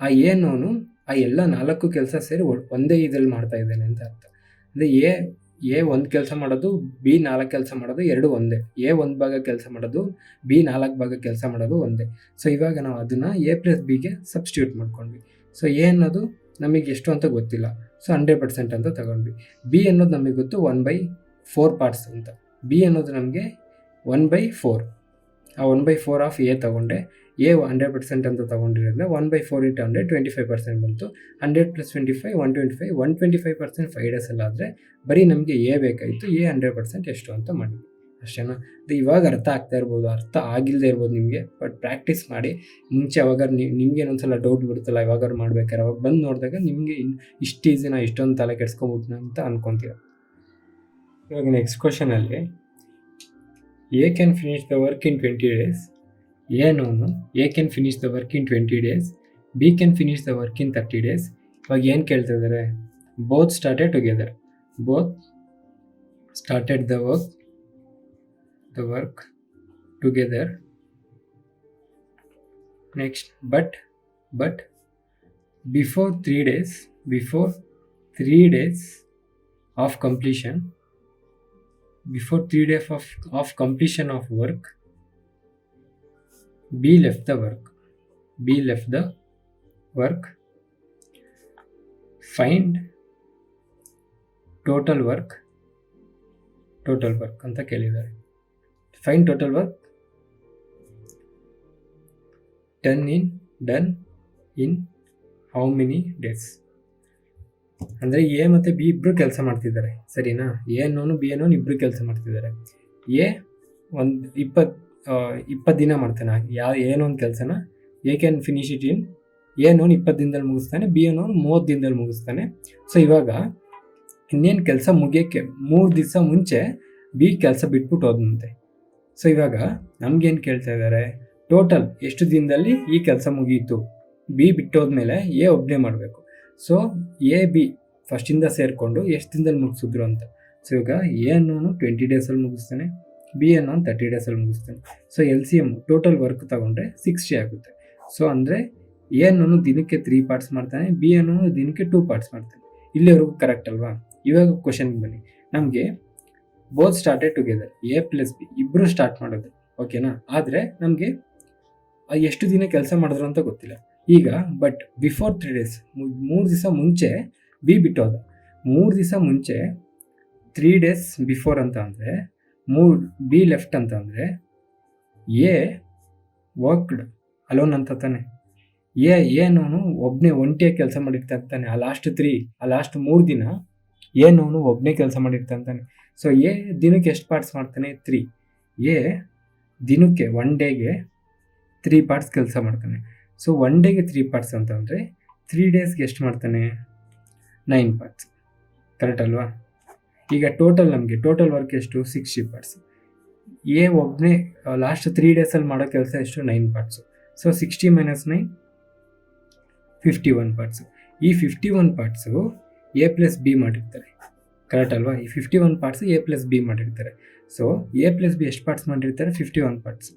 ಆ ಎ ಅನ್ನೋನು ಆ ಎಲ್ಲ 4 ಕೆಲಸ ಸೇರಿ ಒಂದೇ ಇದ್ರಲ್ಲಿ ಮಾಡ್ತಾ ಇದ್ದಾನೆ ಅಂತ ಅರ್ಥ. ಅಂದರೆ ಎ ಒಂದು ಕೆಲಸ ಮಾಡೋದು, ಬಿ 4 ಕೆಲಸ ಮಾಡೋದು, ಎರಡು ಒಂದೇ. ಎ 1 ಭಾಗ ಕೆಲಸ ಮಾಡೋದು, ಬಿ 4 ಭಾಗ ಕೆಲಸ ಮಾಡೋದು ಒಂದೇ. ಸೊ ಇವಾಗ ನಾವು ಅದನ್ನು ಎ ಪ್ಲಸ್ ಬಿಗೆ ಸಬ್ಸ್ಟಿಟ್ಯೂಟ್ ಮಾಡ್ಕೊಂಡ್ವಿ. ಸೊ ಎ ಅನ್ನೋದು ನಮಗೆ ಎಷ್ಟು ಅಂತ ಗೊತ್ತಿಲ್ಲ, ಸೊ 100% ಅಂತ ತಗೊಂಡ್ವಿ. ಬಿ ಅನ್ನೋದು ನಮಗೆ ಗೊತ್ತು 1/4 ಪಾರ್ಟ್ಸ್ ಅಂತ. ಬಿ ಅನ್ನೋದು ನಮಗೆ 1/4, ಆ 1/4 ಆಫ್ ಎ ತೊಗೊಂಡೆ. ಎ 100% ಅಂತ ತೊಗೊಂಡಿರೋದ್ರಿಂದ 1/4 × 100 25% ಬಂತು. 100 + 25 125, 125% 5 ಡೇಸಲ್ಲಾದರೆ ಬರೀ ನಮಗೆ ಎ ಬೇಕಾಯಿತು. ಎ 100% ಎಷ್ಟು ಅಂತ ಮಾಡಿದ್ವಿ, ಅಷ್ಟೇನಾ? ಅದು ಇವಾಗ ಅರ್ಥ ಆಗ್ತಾ ಇರ್ಬೋದು, ಅರ್ಥ ಆಗಿಲ್ಲದೆ ಇರ್ಬೋದು ನಿಮಗೆ, ಬಟ್ ಪ್ರಾಕ್ಟೀಸ್ ಮಾಡಿ. ಮುಂಚೆ ಅವಾಗ ನಿಮಗೆ ಒಂದ್ಸಲ ಡೌಟ್ ಬರುತ್ತಲ್ಲ, ಯಾವಾಗಾರು ಮಾಡ್ಬೇಕಾದ್ರೆ ಅವಾಗ ಬಂದು ನೋಡಿದಾಗ ನಿಮಗೆ ಇಷ್ಟು ಈಸಿನ, ಇಷ್ಟೊಂದು ತಲೆ ಕೆಡ್ಸ್ಕೊಂಬಿಟ್ನ ಅಂತ ಅನ್ಕೊತೀರ. ಇವಾಗ ನೆಕ್ಸ್ಟ್ ಕ್ವಶನಲ್ಲಿ A can finish the work in 20 days. A can finish the work in 20 days, B can finish the work in 30 days. ಇವಾಗ ಏನು ಕೇಳ್ತಾ ಇದ್ದಾರೆ? Both started together, both started the work together. Next but before 3 days of completion, before 3 days of completion of work, B left the work. Find total work ಅಂತ ಕೇಳಿದ್ದಾರೆ. Find total work done in how many days. ಅಂದರೆ A ಮತ್ತು B ಇಬ್ಬರು ಕೆಲಸ ಮಾಡ್ತಿದ್ದಾರೆ, ಸರಿನಾ? A ಅನ್ನೋನು B ಅನ್ನೋನು ಇಬ್ಬರು ಕೆಲಸ ಮಾಡ್ತಿದ್ದಾರೆ. ಎ 20 ದಿನ ಮಾಡ್ತಾನೆ ಏನೋ ಒಂದು ಕೆಲಸನ. A can finish it in a ಅನ್ನೋನು 20 ದಿನದಲ್ಲಿ ಮುಗಿಸ್ತಾನೆ, ಬಿ ಅನ್ನೋನು 30 ದಿನದಲ್ಲಿ ಮುಗಿಸ್ತಾನೆ. ಸೊ ಇವಾಗ ಇನ್ನೇನು ಕೆಲಸ ಮುಗಿಯೋಕ್ಕೆ 3 ದಿವಸ ಮುಂಚೆ ಬಿ ಕೆಲಸ ಬಿಟ್ಬಿಟ್ಟು ಹೋದಂತೆ. ಸೊ ಇವಾಗ ನಮ್ಗೇನು ಕೇಳ್ತಾ ಇದ್ದಾರೆ, ಟೋಟಲ್ ಎಷ್ಟು ದಿನದಲ್ಲಿ ಈ ಕೆಲಸ ಮುಗಿಯಿತು, ಬಿ ಬಿಟ್ಟೋದ್ಮೇಲೆ ಎ ಒಬ್ಬನೇ ಮಾಡಬೇಕು. ಸೊ ಎ ಬಿ ಫಸ್ಟಿಂದ ಸೇರಿಕೊಂಡು ಎಷ್ಟು ದಿನದಲ್ಲಿ ಮುಗಿಸಿದ್ರು ಅಂತ. ಸೊ ಇವಾಗ ಎ ಅನ್ನೋನು 20 ಡೇಸಲ್ಲಿ ಮುಗಿಸ್ತಾನೆ, ಬಿ ಅನ್ನೋನು 30 ಡೇಸಲ್ಲಿ ಮುಗಿಸ್ತಾನೆ. ಸೊ LCM ಟೋಟಲ್ ವರ್ಕ್ ತಗೊಂಡ್ರೆ 60 ಆಗುತ್ತೆ. ಸೊ ಅಂದರೆ ಎ ಅನ್ನೋನು ದಿನಕ್ಕೆ 3 ಪಾರ್ಟ್ಸ್ ಮಾಡ್ತಾನೆ, ಬಿ ಅನ್ನೋನು ದಿನಕ್ಕೆ 2 ಪಾರ್ಟ್ಸ್ ಮಾಡ್ತಾನೆ. ಇಲ್ಲಿವರೆಗೂ ಕರೆಕ್ಟ್ ಅಲ್ವಾ? ಇವಾಗ ಕ್ವಶನ್ಗೆ ಬನ್ನಿ. ನಮಗೆ both started together, A plus B ಇಬ್ಬರು ಸ್ಟಾರ್ಟ್ ಮಾಡೋದು, ಓಕೆನಾ? ಆದರೆ ನಮಗೆ ಎಷ್ಟು ದಿನ ಕೆಲಸ ಮಾಡಿದ್ರು ಅಂತ ಗೊತ್ತಿಲ್ಲ. ಈಗ ಬಟ್ ಬಿಫೋರ್ 3 ಡೇಸ್, 3 ದಿವಸ ಮುಂಚೆ ಬಿ ಬಿಟ್ಟೋದ. 3 ದಿವಸ ಮುಂಚೆ 3 ಡೇಸ್ ಬಿಫೋರ್ ಅಂತ ಅಂದರೆ ಬಿ ಲೆಫ್ಟ್ ಅಂತ ಅಂದರೆ ಎ ವರ್ಕ್ಡ್ ಅಲೋನ್ ಅಂತ ತಾನೆ. ಏನೋನು ಒಬ್ಬನೇ ಒಂಟಿಯಾಗಿ ಕೆಲಸ ಮಾಡಿರ್ತಾನೆ. ಆ ಲಾಸ್ಟ್ 3 ದಿನ ಏನೋನು ಒಬ್ಬನೇ ಕೆಲಸ ಮಾಡಿರ್ತಾನೆ. ಸೊ ಎ ದಿನಕ್ಕೆ ಎಷ್ಟು ಪಾರ್ಟ್ಸ್ ಮಾಡ್ತಾನೆ? 3. ಎ ದಿನಕ್ಕೆ 1 ಡೇಗೆ 3 ಪಾರ್ಟ್ಸ್ ಕೆಲಸ ಮಾಡ್ತಾನೆ. ಸೊ 1 ಡೇಗೆ 3 ಪಾರ್ಟ್ಸ್ ಅಂತ ಅಂದರೆ 3 ಡೇಸ್ಗೆ ಎಷ್ಟು ಮಾಡ್ತಾನೆ? 9 ಪಾರ್ಟ್ಸ್. ಕರೆಕ್ಟ್ ಅಲ್ವಾ? ಈಗ ನಮಗೆ ಟೋಟಲ್ ವರ್ಕ್ ಎಷ್ಟು? 60 ಪಾರ್ಟ್ಸ್. ಎ ಒಬ್ಬನೇ ಲಾಸ್ಟ್ 3 ಡೇಸಲ್ಲಿ ಮಾಡೋ ಕೆಲಸ ಎಷ್ಟು? 9 ಪಾರ್ಟ್ಸು. So 60 - 9 51 parts. ಈ 51 ಪಾರ್ಟ್ಸು ಎ ಪ್ಲಸ್ ಬಿ ಮಾಡಿರ್ತಾರೆ. ಕರೆಕ್ಟ್ ಅಲ್ವಾ? ಈ 51 ಪಾರ್ಟ್ಸು ಎ ಪ್ಲಸ್ ಬಿ ಮಾಡಿರ್ತಾರೆ. ಸೊ ಎ ಪ್ಲಸ್ ಬಿ ಎಷ್ಟು ಪಾರ್ಟ್ಸ್ ಮಾಡಿರ್ತಾರೆ? 51 ಪಾರ್ಟ್ಸ್.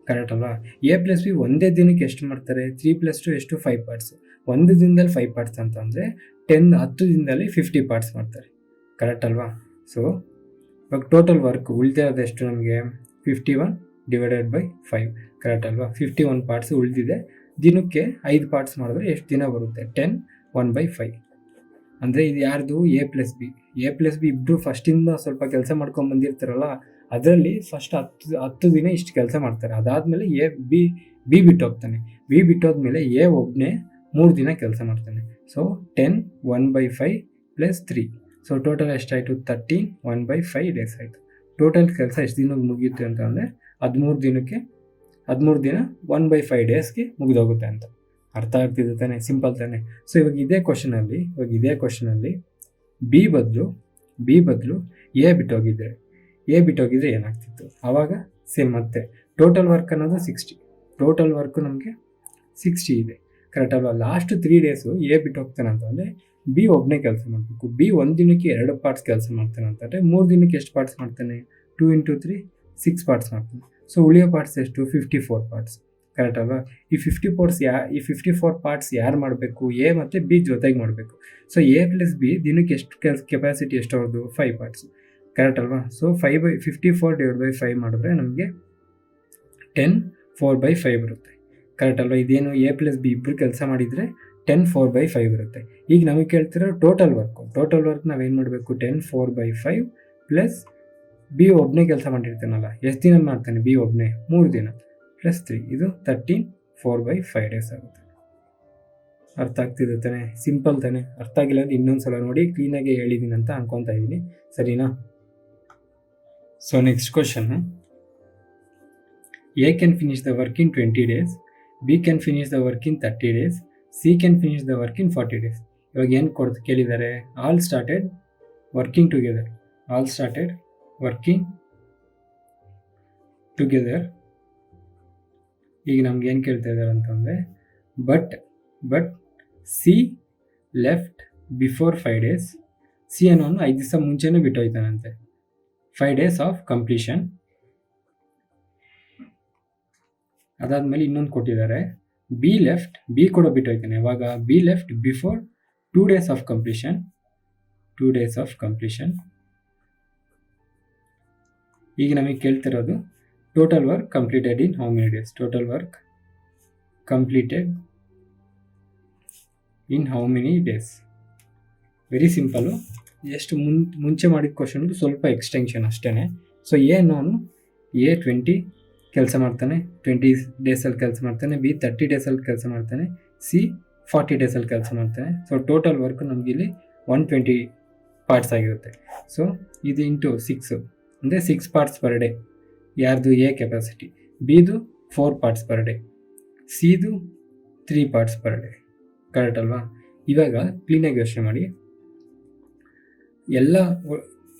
ಕರೆಕ್ಟ್ ಅಲ್ವಾ? ಎ ಪ್ಲಸ್ ಬಿ ಒಂದೇ ದಿನಕ್ಕೆ ಎಷ್ಟು ಮಾಡ್ತಾರೆ? 3 + 2 ಎಷ್ಟು? 5 ಪಾರ್ಟ್ಸು. ಒಂದು ದಿನದಲ್ಲಿ 5 ಪಾರ್ಟ್ಸ್ ಅಂತ ಅಂದರೆ 10 ದಿನದಲ್ಲಿ 50 ಪಾರ್ಟ್ಸ್ ಮಾಡ್ತಾರೆ. ಕರೆಕ್ಟ್ ಅಲ್ವಾ? ಸೊ ಇವಾಗ ಟೋಟಲ್ ವರ್ಕ್ ಉಳಿದಿರೋದು ಎಷ್ಟು ನಮಗೆ? 51 / 5. ಕರೆಕ್ಟ್ ಅಲ್ವಾ? 51 ಪಾರ್ಟ್ಸ್ ಉಳಿದಿದೆ. ದಿನಕ್ಕೆ 5 ಪಾರ್ಟ್ಸ್ ಮಾಡಿದ್ರೆ ಎಷ್ಟು ದಿನ ಬರುತ್ತೆ? 10 1/5. ಅಂದರೆ ಇದು ಯಾರ್ದು? A plus B. A plus B ಇಬ್ಬರು ಫಸ್ಟಿಂದ ಸ್ವಲ್ಪ ಕೆಲಸ ಮಾಡ್ಕೊಂಡು ಬಂದಿರ್ತಾರಲ್ಲ, ಅದರಲ್ಲಿ ಫಸ್ಟ್ 10 ದಿನ ಇಷ್ಟು ಕೆಲಸ ಮಾಡ್ತಾರೆ. ಅದಾದಮೇಲೆ ಬಿ ಬಿಟ್ಟೋಗ್ತಾನೆ. ಬಿ ಬಿಟ್ಟೋದ್ಮೇಲೆ ಎ ಒಬ್ಬನೇ 3 ದಿನ ಕೆಲಸ ಮಾಡ್ತಾನೆ. ಸೊ 10 1/5 + 3. ಸೊ ಟೋಟಲ್ ಎಷ್ಟಾಯಿತು? 13 1/5 ಡೇಸ್ ಆಯಿತು. ಟೋಟಲ್ ಕೆಲಸ ಎಷ್ಟು ದಿನಕ್ಕೆ ಮುಗಿಯುತ್ತೆ ಅಂತ ಅಂದರೆ 13 ದಿನ 1/5 ಡೇಸ್ಗೆ ಮುಗಿದೋಗುತ್ತೆ ಅಂತ. ಅರ್ಥ ಆಗ್ತಿದೆ ತಾನೆ? ಸಿಂಪಲ್ ತಾನೆ? ಸೊ ಇವಾಗ ಇದೇ ಕ್ವಶನಲ್ಲಿ ಬಿ ಬದಲು ಎ ಬಿಟ್ಟೋಗಿದ್ರೆ ಏನಾಗ್ತಿತ್ತು? ಆವಾಗ ಸೇಮ್ ಮತ್ತೆ ಟೋಟಲ್ ವರ್ಕ್ ಅನ್ನೋದು 60. ಟೋಟಲ್ ವರ್ಕು ನಮಗೆ 60 ಇದೆ. ಕರೆಕ್ಟ್ ಅಲ್ವಾ? ಲಾಸ್ಟ್ 3 ಡೇಸು ಎ ಬಿಟ್ಟೋಗ್ತಾನೆ ಅಂತಂದರೆ ಬಿ ಒಬ್ಬನೇ ಕೆಲಸ ಮಾಡಬೇಕು. ಬಿ 1 ದಿನಕ್ಕೆ 2 ಪಾರ್ಟ್ಸ್ ಕೆಲಸ ಮಾಡ್ತಾನೆ ಅಂತಂದರೆ 3 ದಿನಕ್ಕೆ ಎಷ್ಟು ಪಾರ್ಟ್ಸ್ ಮಾಡ್ತಾನೆ? 2 × 3 6 ಪಾರ್ಟ್ಸ್ ಮಾಡ್ತಾನೆ. ಸೊ ಉಳಿಯೋ ಪಾರ್ಟ್ಸ್ ಎಷ್ಟು? 54 ಪಾರ್ಟ್ಸ್. ಕರೆಕ್ಟ್ ಅಲ್ವಾ? ಈ 54 ಪಾರ್ಟ್ಸ್ ಯಾರು ಮಾಡಬೇಕು? ಎ ಮತ್ತು ಬಿ ಜೊತೆಗೆ ಮಾಡಬೇಕು. ಸೊ ಎ ಪ್ಲಸ್ ಬಿ ದಿನಕ್ಕೆ ಎಷ್ಟು ಕೆಪಾಸಿಟಿ ಎಷ್ಟು ಅವ್ರದ್ದು? 5 ಪಾರ್ಟ್ಸ್. ಕರೆಕ್ಟ್ ಅಲ್ವಾ? ಸೊ 54 / 5 ಮಾಡಿದ್ರೆ ನಮಗೆ 10 4/5 ಬರುತ್ತೆ. ಕರೆಕ್ಟ್ ಅಲ್ವಾ? ಇದೇನು ಎ ಪ್ಲಸ್ ಬಿ ಇಬ್ಬರು ಕೆಲಸ ಮಾಡಿದರೆ 10 4/5 ಬರುತ್ತೆ. ಈಗ ನಮಗೆ ಕೇಳ್ತಿರೋ ಟೋಟಲ್ ವರ್ಕ್ ನಾವೇನು ಮಾಡಬೇಕು? 10 4/5 ಪ್ಲಸ್ ಬಿ ಒಬ್ಬನೇ ಕೆಲಸ ಮಾಡಿರ್ತಾನಲ್ಲ, ಎಷ್ಟು ದಿನ ಮಾಡ್ತಾನೆ ಬಿ ಒಬ್ಬನೇ? 3 ದಿನ + 3, ಇದು 13 4/5 ಡೇಸ್ ಆಗುತ್ತೆ. ಅರ್ಥ ಆಗ್ತಿದೆ ತಾನೆ? ಸಿಂಪಲ್ ತಾನೆ? ಅರ್ಥ ಆಗಿಲ್ಲ ಅಂದರೆ ಇನ್ನೊಂದು ಸಲ ನೋಡಿ, ಕ್ಲೀನಾಗಿ ಹೇಳಿದ್ದೀನಿ ಅಂತ ಅನ್ಕೊತಾ ಇದ್ದೀನಿ. ಸರಿನಾ? So next question, A can finish the work in 20 days, B can finish the work in 30 days, C can finish the work in 40 days. ಇವಾಗ ಏನು ಕೇಳಿದ್ದಾರೆ? All started working together. ಈಗ ನಮ್ಗೆ ಏನು ಕೇಳ್ತಾ ಇದ್ದಾರೆ ಅಂತಂದರೆ, but C left before 5 days. C ಅನ್ನೋನು 5 ದಿವಸ ಮುಂಚೆನೇ ಬಿಟ್ಟೋಯ್ತಾನಂತೆ. 5 ಡೇಸ್ ಆಫ್ ಕಂಪ್ಲೀಷನ್. ಅದಾದಮೇಲೆ ಇನ್ನೊಂದು ಕೊಟ್ಟಿದ್ದಾರೆ, ಬಿ ಕೂಡ ಬಿಟ್ಟೋಯ್ತಾನೆ. ಯಾವಾಗ? B left before 2 days of completion. ಈಗ ನಮಗೆ ಕೇಳ್ತಿರೋದು total work completed in how many days? Total work completed in how many days? Very simple. ಎಷ್ಟು ಮುಂಚೆ ಮಾಡಿದ ಕ್ವಶನ್ದು ಸ್ವಲ್ಪ ಎಕ್ಸ್ಟೆನ್ಷನ್ ಅಷ್ಟೇ. ಸೊ ಎ ಅನ್ನೋನು 20 ಕೆಲಸ ಮಾಡ್ತಾನೆ, 20 ಡೇಸಲ್ಲಿ ಕೆಲಸ ಮಾಡ್ತಾನೆ. ಬಿ 30 ಡೇಸಲ್ಲಿ ಕೆಲಸ ಮಾಡ್ತಾನೆ. ಸಿ 40 ಡೇಸಲ್ಲಿ ಕೆಲಸ ಮಾಡ್ತಾನೆ. ಸೊ ಟೋಟಲ್ ವರ್ಕ್ ನಮಗೆ ಇಲ್ಲಿ 120 ಪಾರ್ಟ್ಸ್ ಆಗಿರುತ್ತೆ. ಸೊ ಇದು ಇಂಟು 6 ಅಂದರೆ 6 ಪಾರ್ಟ್ಸ್ ಪರ್ ಡೇ. ಯಾರ್ದು? A capacity. ಬಿದು 4 ಪಾರ್ಟ್ಸ್ ಪರ್ ಡೇ. ಸಿದು 3 ಪಾರ್ಟ್ಸ್ ಪರ್ ಡೇ. ಕರೆಕ್ಟ್ ಅಲ್ವಾ? ಇವಾಗ ಕ್ಲೀನಾಗಿ ಯೋಚನೆ ಮಾಡಿ,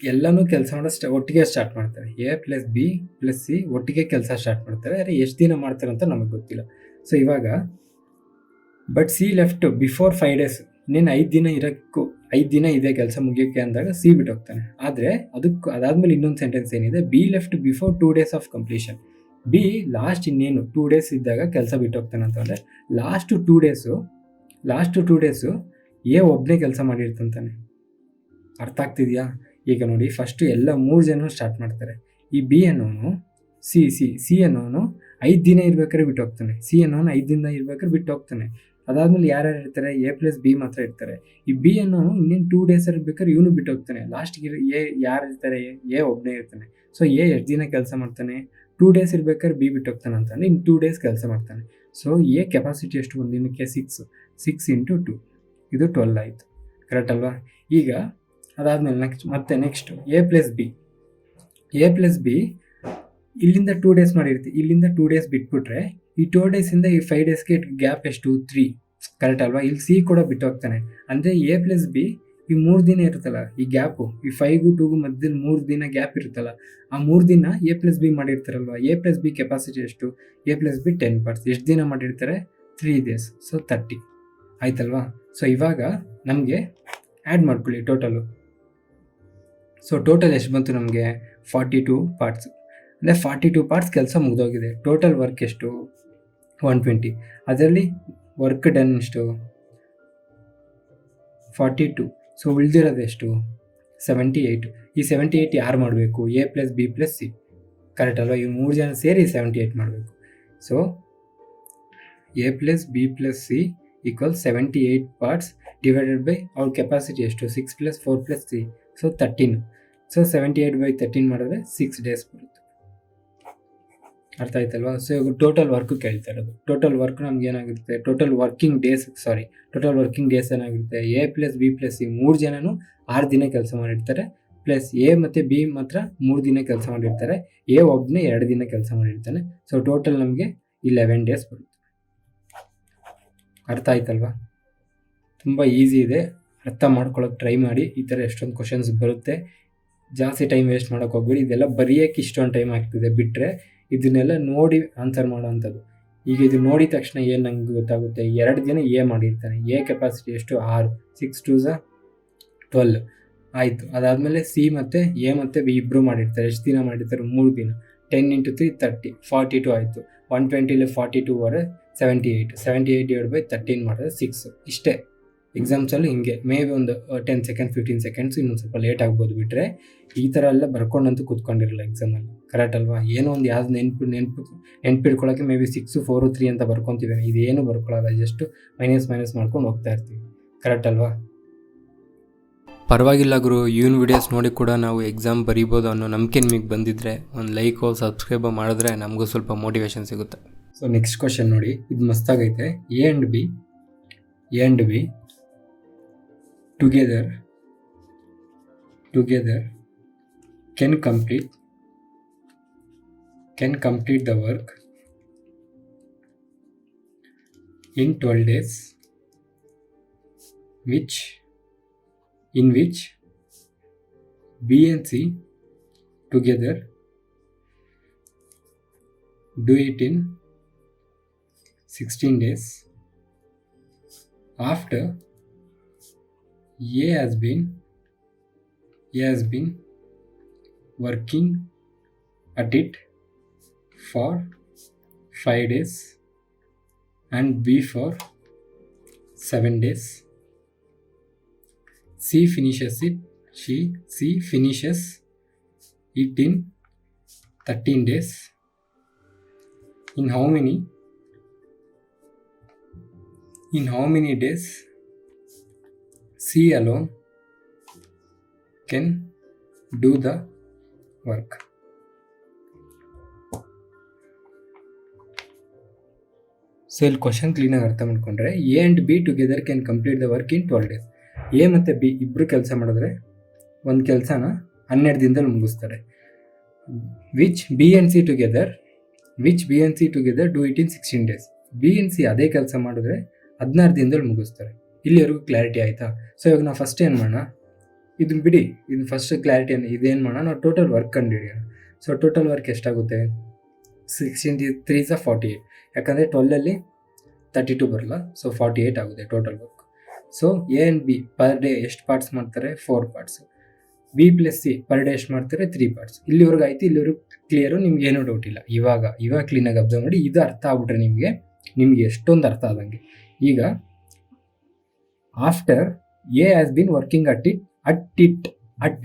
ಎಲ್ಲನೂ ಕೆಲಸ ಒಟ್ಟಿಗೆ ಸ್ಟಾರ್ಟ್ ಮಾಡ್ತಾರೆ. A+B+C ಒಟ್ಟಿಗೆ ಕೆಲಸ ಸ್ಟಾರ್ಟ್ ಮಾಡ್ತಾರೆ. ಆದರೆ ಎಷ್ಟು ದಿನ ಮಾಡ್ತಾರೆ ಅಂತ ನಮಗೆ ಗೊತ್ತಿಲ್ಲ. ಸೊ ಇವಾಗ but C left before 5 days, ಇನ್ನೇನು 5 ದಿನ ಇದೆ ಕೆಲಸ ಮುಗಿಯೋಕ್ಕೆ ಅಂದಾಗ ಸಿ ಬಿಟ್ಟು ಹೋಗ್ತಾನೆ. ಆದರೆ ಅದಾದ್ಮೇಲೆ ಇನ್ನೊಂದು ಸೆಂಟೆನ್ಸ್ ಏನಿದೆ, B left before 2 days of completion. B last ಇನ್ನೇನು 2 days ಇದ್ದಾಗ ಕೆಲಸ ಬಿಟ್ಟು ಹೋಗ್ತಾನೆ ಅಂತಂದರೆ ಲಾಸ್ಟ್ 2 ಡೇಸು ಎ ಒಬ್ಬನೇ ಕೆಲಸ ಮಾಡಿರ್ತಂತಾನೆ. ಅರ್ಥ ಆಗ್ತಿದೆಯಾ? ಈಗ ನೋಡಿ, ಫಸ್ಟು ಎಲ್ಲ 3 ಜನ ಸ್ಟಾರ್ಟ್ ಮಾಡ್ತಾರೆ. ಈ ಬಿ ಅನ್ನೋನು ಸಿ ಅನ್ನೋನು 5 ದಿನ ಇರ್ಬೇಕಾದ್ರೆ ಬಿಟ್ಟು ಹೋಗ್ತಾನೆ. ಸಿ ಅನ್ನೋನು 5 ದಿನ ಇರ್ಬೇಕಾದ್ರೆ ಬಿಟ್ಟು ಹೋಗ್ತಾನೆ. ಅದಾದ್ಮೇಲೆ ಯಾರ್ಯಾರು ಇರ್ತಾರೆ? A+B ಮಾತ್ರ ಇರ್ತಾರೆ. ಈ ಬಿ ಅನ್ನೋನು ಇನ್ನೇನು 2 days ಇರ್ಬೇಕಾದ್ರೆ ಇವನು ಬಿಟ್ಟು ಹೋಗ್ತಾನೆ. ಲಾಸ್ಟ್ಗೆ ಯಾರು ಇರ್ತಾರೆ? ಎ ಒಬ್ಬನೇ ಇರ್ತಾನೆ. ಸೊ ಎ ಎಷ್ಟು ದಿನ ಕೆಲಸ ಮಾಡ್ತಾನೆ? 2 days ಇರ್ಬೇಕಾದ್ರೆ ಬಿ ಬಿಟ್ಟು ಹೋಗ್ತಾನೆ ಅಂತಂದ್ರೆ ಇನ್ನು 2 days ಕೆಲಸ ಮಾಡ್ತಾನೆ. ಸೊ ಎ ಕೆಪಾಸಿಟಿ ಎಷ್ಟು ಒಂದು ದಿನಕ್ಕೆ? 6 × 2 ಇದು 12 ಆಯಿತು. ಕರೆಕ್ಟ್ ಅಲ್ವಾ? ಈಗ ಅದಾದಮೇಲೆ ನೆಕ್ಸ್ಟ್ A+B ಇಲ್ಲಿಂದ 2 days ಮಾಡಿರ್ತೀವಿ. ಇಲ್ಲಿಂದ 2 days ಬಿಟ್ಬಿಟ್ರೆ ಈ 2 days ಈ 5 daysಗೆ ಗ್ಯಾಪ್ ಎಷ್ಟು? 3. ಕರೆಕ್ಟ್ ಅಲ್ವಾ? ಇಲ್ಲಿ ಸಿ ಕೂಡ ಬಿಟ್ಟು ಹೋಗ್ತಾನೆ. ಅಂದರೆ A+B ಈ 3 ದಿನ ಇರುತ್ತಲ್ಲ, ಈ ಗ್ಯಾಪು, ಈ 5ಗೂ 2ಗೂ ಮಧ್ಯದಲ್ಲಿ 3 ದಿನ ಗ್ಯಾಪ್ ಇರುತ್ತಲ್ಲ, ಆ 3 ದಿನ A+B ಮಾಡಿರ್ತಾರಲ್ವ. A+B ಕೆಪಾಸಿಟಿ ಎಷ್ಟು? A+B 10 parts. ಎಷ್ಟು ದಿನ ಮಾಡಿರ್ತಾರೆ? 3 days. ಸೊ 30 ಆಯ್ತಲ್ವಾ? ಸೊ ಇವಾಗ ನಮಗೆ ಆ್ಯಡ್ ಮಾಡ್ಕೊಳ್ಳಿ ಟೋಟಲು. ಸೊ ಟೋಟಲ್ ಎಷ್ಟು ಬಂತು ನಮಗೆ? 42 parts. ಅಂದರೆ 42 parts ಕೆಲಸ ಮುಗಿದೋಗಿದೆ. ಟೋಟಲ್ ವರ್ಕ್ ಎಷ್ಟು? 120. ಅದರಲ್ಲಿ ವರ್ಕ್ ಡನ್ ಎಷ್ಟು? 42. ಸೊ ಉಳಿದಿರೋದು ಎಷ್ಟು? 78. ಈ 78 ಯಾರು ಮಾಡಬೇಕು? A+B+C. ಕರೆಕ್ಟ್ ಅಲ್ವಾ? ಈ 3 ಜನ ಸೇರಿ 78 ಮಾಡಬೇಕು. So A+B+C = 78 parts divided by ಅವ್ರ ಕೆಪಾಸಿಟಿ ಎಷ್ಟು? 6 + 4 + 3. ಸೊ 13. ಸೊ 78/13 ಮಾಡಿದ್ರೆ 6 days ಬರುತ್ತೆ. ಅರ್ಥ ಆಯ್ತಲ್ವಾ? ಸೊ ಇವಾಗ ಟೋಟಲ್ ವರ್ಕ್ ಕೇಳ್ತಾ ಇರೋದು. ಟೋಟಲ್ ವರ್ಕ್ ನಮ್ಗೆ ಏನಾಗಿರುತ್ತೆ? ಟೋಟಲ್ ವರ್ಕಿಂಗ್ ಡೇಸ್ ಏನಾಗಿರುತ್ತೆ? A+B+C 3 ಜನನು 6 ದಿನ ಕೆಲಸ ಮಾಡಿರ್ತಾರೆ. ಪ್ಲಸ್ ಎ ಮತ್ತು ಬಿ ಮಾತ್ರ 3 ದಿನ ಕೆಲಸ ಮಾಡಿರ್ತಾರೆ. ಎ ಒಬ್ಬನೇ 2 ದಿನ ಕೆಲಸ ಮಾಡಿರ್ತಾನೆ. ಸೊ ಟೋಟಲ್ ನಮಗೆ 11 days ಬರುತ್ತೆ. ಅರ್ಥ ಆಯ್ತಲ್ವಾ? ತುಂಬ ಈಸಿ ಇದೆ, ಅರ್ಥ ಮಾಡ್ಕೊಳ್ಳೋಕೆ ಟ್ರೈ ಮಾಡಿ. ಈ ಥರ ಎಷ್ಟೊಂದು ಕ್ವಶನ್ಸ್ ಬರುತ್ತೆ. ಜಾಸ್ತಿ ಟೈಮ್ ವೇಸ್ಟ್ ಮಾಡೋಕೆ ಹೋಗ್ಬೇಡಿ. ಇದೆಲ್ಲ ಬರೆಯೋಕ್ಕೆ ಇಷ್ಟೊಂದು ಟೈಮ್ ಆಗ್ತಿದೆ, ಬಿಟ್ಟರೆ ಇದನ್ನೆಲ್ಲ ನೋಡಿ ಆನ್ಸರ್ ಮಾಡೋವಂಥದ್ದು. ಈಗ ಇದು ನೋಡಿದ ತಕ್ಷಣ ಏನು ನಂಗೆ ಗೊತ್ತಾಗುತ್ತೆ? 2 ದಿನ ಎ ಮಾಡಿರ್ತಾನೆ. ಎ ಕೆಪಾಸಿಟಿ ಎಷ್ಟು? 6. 6 × 2 = 12 ಆಯಿತು. ಅದಾದಮೇಲೆ ಸಿ ಮತ್ತು ಎ ಮತ್ತು ಬಿ ಇಬ್ಬರು ಮಾಡಿರ್ತಾರೆ. ಎಷ್ಟು ದಿನ ಮಾಡಿರ್ತಾರೆ? 3 ದಿನ. 10 × 3 = 30. 42 ಆಯಿತು. 120 42 ಬರೆ 78. 78/13 ಮಾಡಿದ್ರೆ 6. ಇಷ್ಟೇ. ಎಕ್ಸಾಮ್ಸಲ್ಲಿ ಹಿಂಗೆ ಮೇ ಬಿ ಒಂದು 10 seconds 15 seconds ಇನ್ನೊಂದು ಸ್ವಲ್ಪ ಲೇಟ್ ಆಗ್ಬೋದು, ಬಿಟ್ಟರೆ ಈ ಥರ ಎಲ್ಲ ಬರ್ಕೊಂಡಂತೂ ಕೂತ್ಕೊಂಡಿರಲ್ಲ ಎಕ್ಸಾಮಲ್ಲಿ. ಕರೆಕ್ಟ್ ಅಲ್ವಾ? ಏನೋ ಒಂದು ಯಾವ್ದು ನೆನ್ಪಿಡ್ಕೊಳ್ಳೋಕ್ಕೆ ಮೇ ಬಿ 6 4 3 ಅಂತ ಬರ್ಕೊತೀವಿ. ಇದೇನು ಬರ್ಕೊಳ್ಳೋಲ್ಲ, ಜಸ್ಟ್ ಮೈನಸ್ ಮಾಡ್ಕೊಂಡು ಹೋಗ್ತಾ ಇರ್ತೀವಿ. ಕರೆಕ್ಟ್ ಅಲ್ವಾ? ಪರವಾಗಿಲ್ಲ ಗುರು, ಇವನ್ ವಿಡಿಯೋಸ್ ನೋಡಿ ಕೂಡ ನಾವು ಎಕ್ಸಾಮ್ ಬರೀಬೋದು ಅನ್ನೋ ನಂಬಿಕೆ ನಿಮಗೆ ಬಂದಿದ್ದರೆ ಒಂದು ಲೈಕೋ ಸಬ್ಸ್ಕ್ರೈಬ್ ಮಾಡಿದ್ರೆ ನಮಗೂ ಸ್ವಲ್ಪ ಮೋಟಿವೇಶನ್ ಸಿಗುತ್ತೆ. ಸೊ ನೆಕ್ಸ್ಟ್ ಕ್ವಶನ್ ನೋಡಿ, ಇದು ಮಸ್ತಾಗೈತೆ. A and B together can complete the work in 12 days, in which B and C together do it in 16 days. After A has been working at it for 5 days and B for 7 days. C finishes it in 13 days. In how many days C alone can do the work? So ಇಲ್ಲಿ question ಕ್ಲೀನಾಗಿ ಅರ್ಥ ಮಾಡ್ಕೊಂಡ್ರೆ, A and B together can complete the work in 12 days. A ಮತ್ತು B ಇಬ್ಬರು ಕೆಲಸ ಮಾಡಿದ್ರೆ ಒಂದು ಕೆಲಸನ 12 ದಿನದಲ್ಲಿ ಮುಗಿಸ್ತಾರೆ. Which B and C together do it in 16 days. B and C ಅದೇ ಕೆಲಸ ಮಾಡಿದ್ರೆ 16 ದಿನದಲ್ಲಿ ಮುಗಿಸ್ತಾರೆ. ಇಲ್ಲಿವರೆಗೂ ಕ್ಲಾರಿಟಿ ಆಯಿತಾ? ಸೊ ಇವಾಗ ನಾವು ಫಸ್ಟ್ ಏನು ಮಾಡೋಣ, ಇದನ್ನ ಬಿಡಿ, ಇದು ಫಸ್ಟ್ ಕ್ಲಾರಿಟಿ ಇದೇನು ಮಾಡೋಣ, ನಾವು ಟೋಟಲ್ ವರ್ಕ್ ಕಂಡುಹಿಡಿಯೋಣ. ಸೊ ಟೋಟಲ್ ವರ್ಕ್ ಎಷ್ಟಾಗುತ್ತೆ? 16 3 ಸ 48, ಯಾಕಂದರೆ 12ಅಲ್ಲಿ 32 ಬರಲ್ಲ, ಸೊ 48 ಆಗುತ್ತೆ total work. So A and B for day ಎಷ್ಟು ಪಾರ್ಟ್ಸ್ ಮಾಡ್ತಾರೆ? 4 parts. B plus C per day ಎಷ್ಟು ಮಾಡ್ತಾರೆ? 3 ಪಾರ್ಟ್ಸ್. ಇಲ್ಲಿವರೆಗೂ ಆಯಿತು, ಇಲ್ಲಿವರೆಗೂ ಕ್ಲಿಯರು, ನಿಮ್ಗೆ ಏನೂ ಡೌಟ್ ಇಲ್ಲ. ಇವಾಗ ಕ್ಲೀನಾಗಿ ಅಬ್ಸರ್ವ್ ಮಾಡಿ, ಇದು ಅರ್ಥ ಆಗ್ಬಿಟ್ರೆ ನಿಮಗೆ ಎಷ್ಟೊಂದು ಅರ್ಥ ಆದಂಗೆ. ಈಗ after A has been working at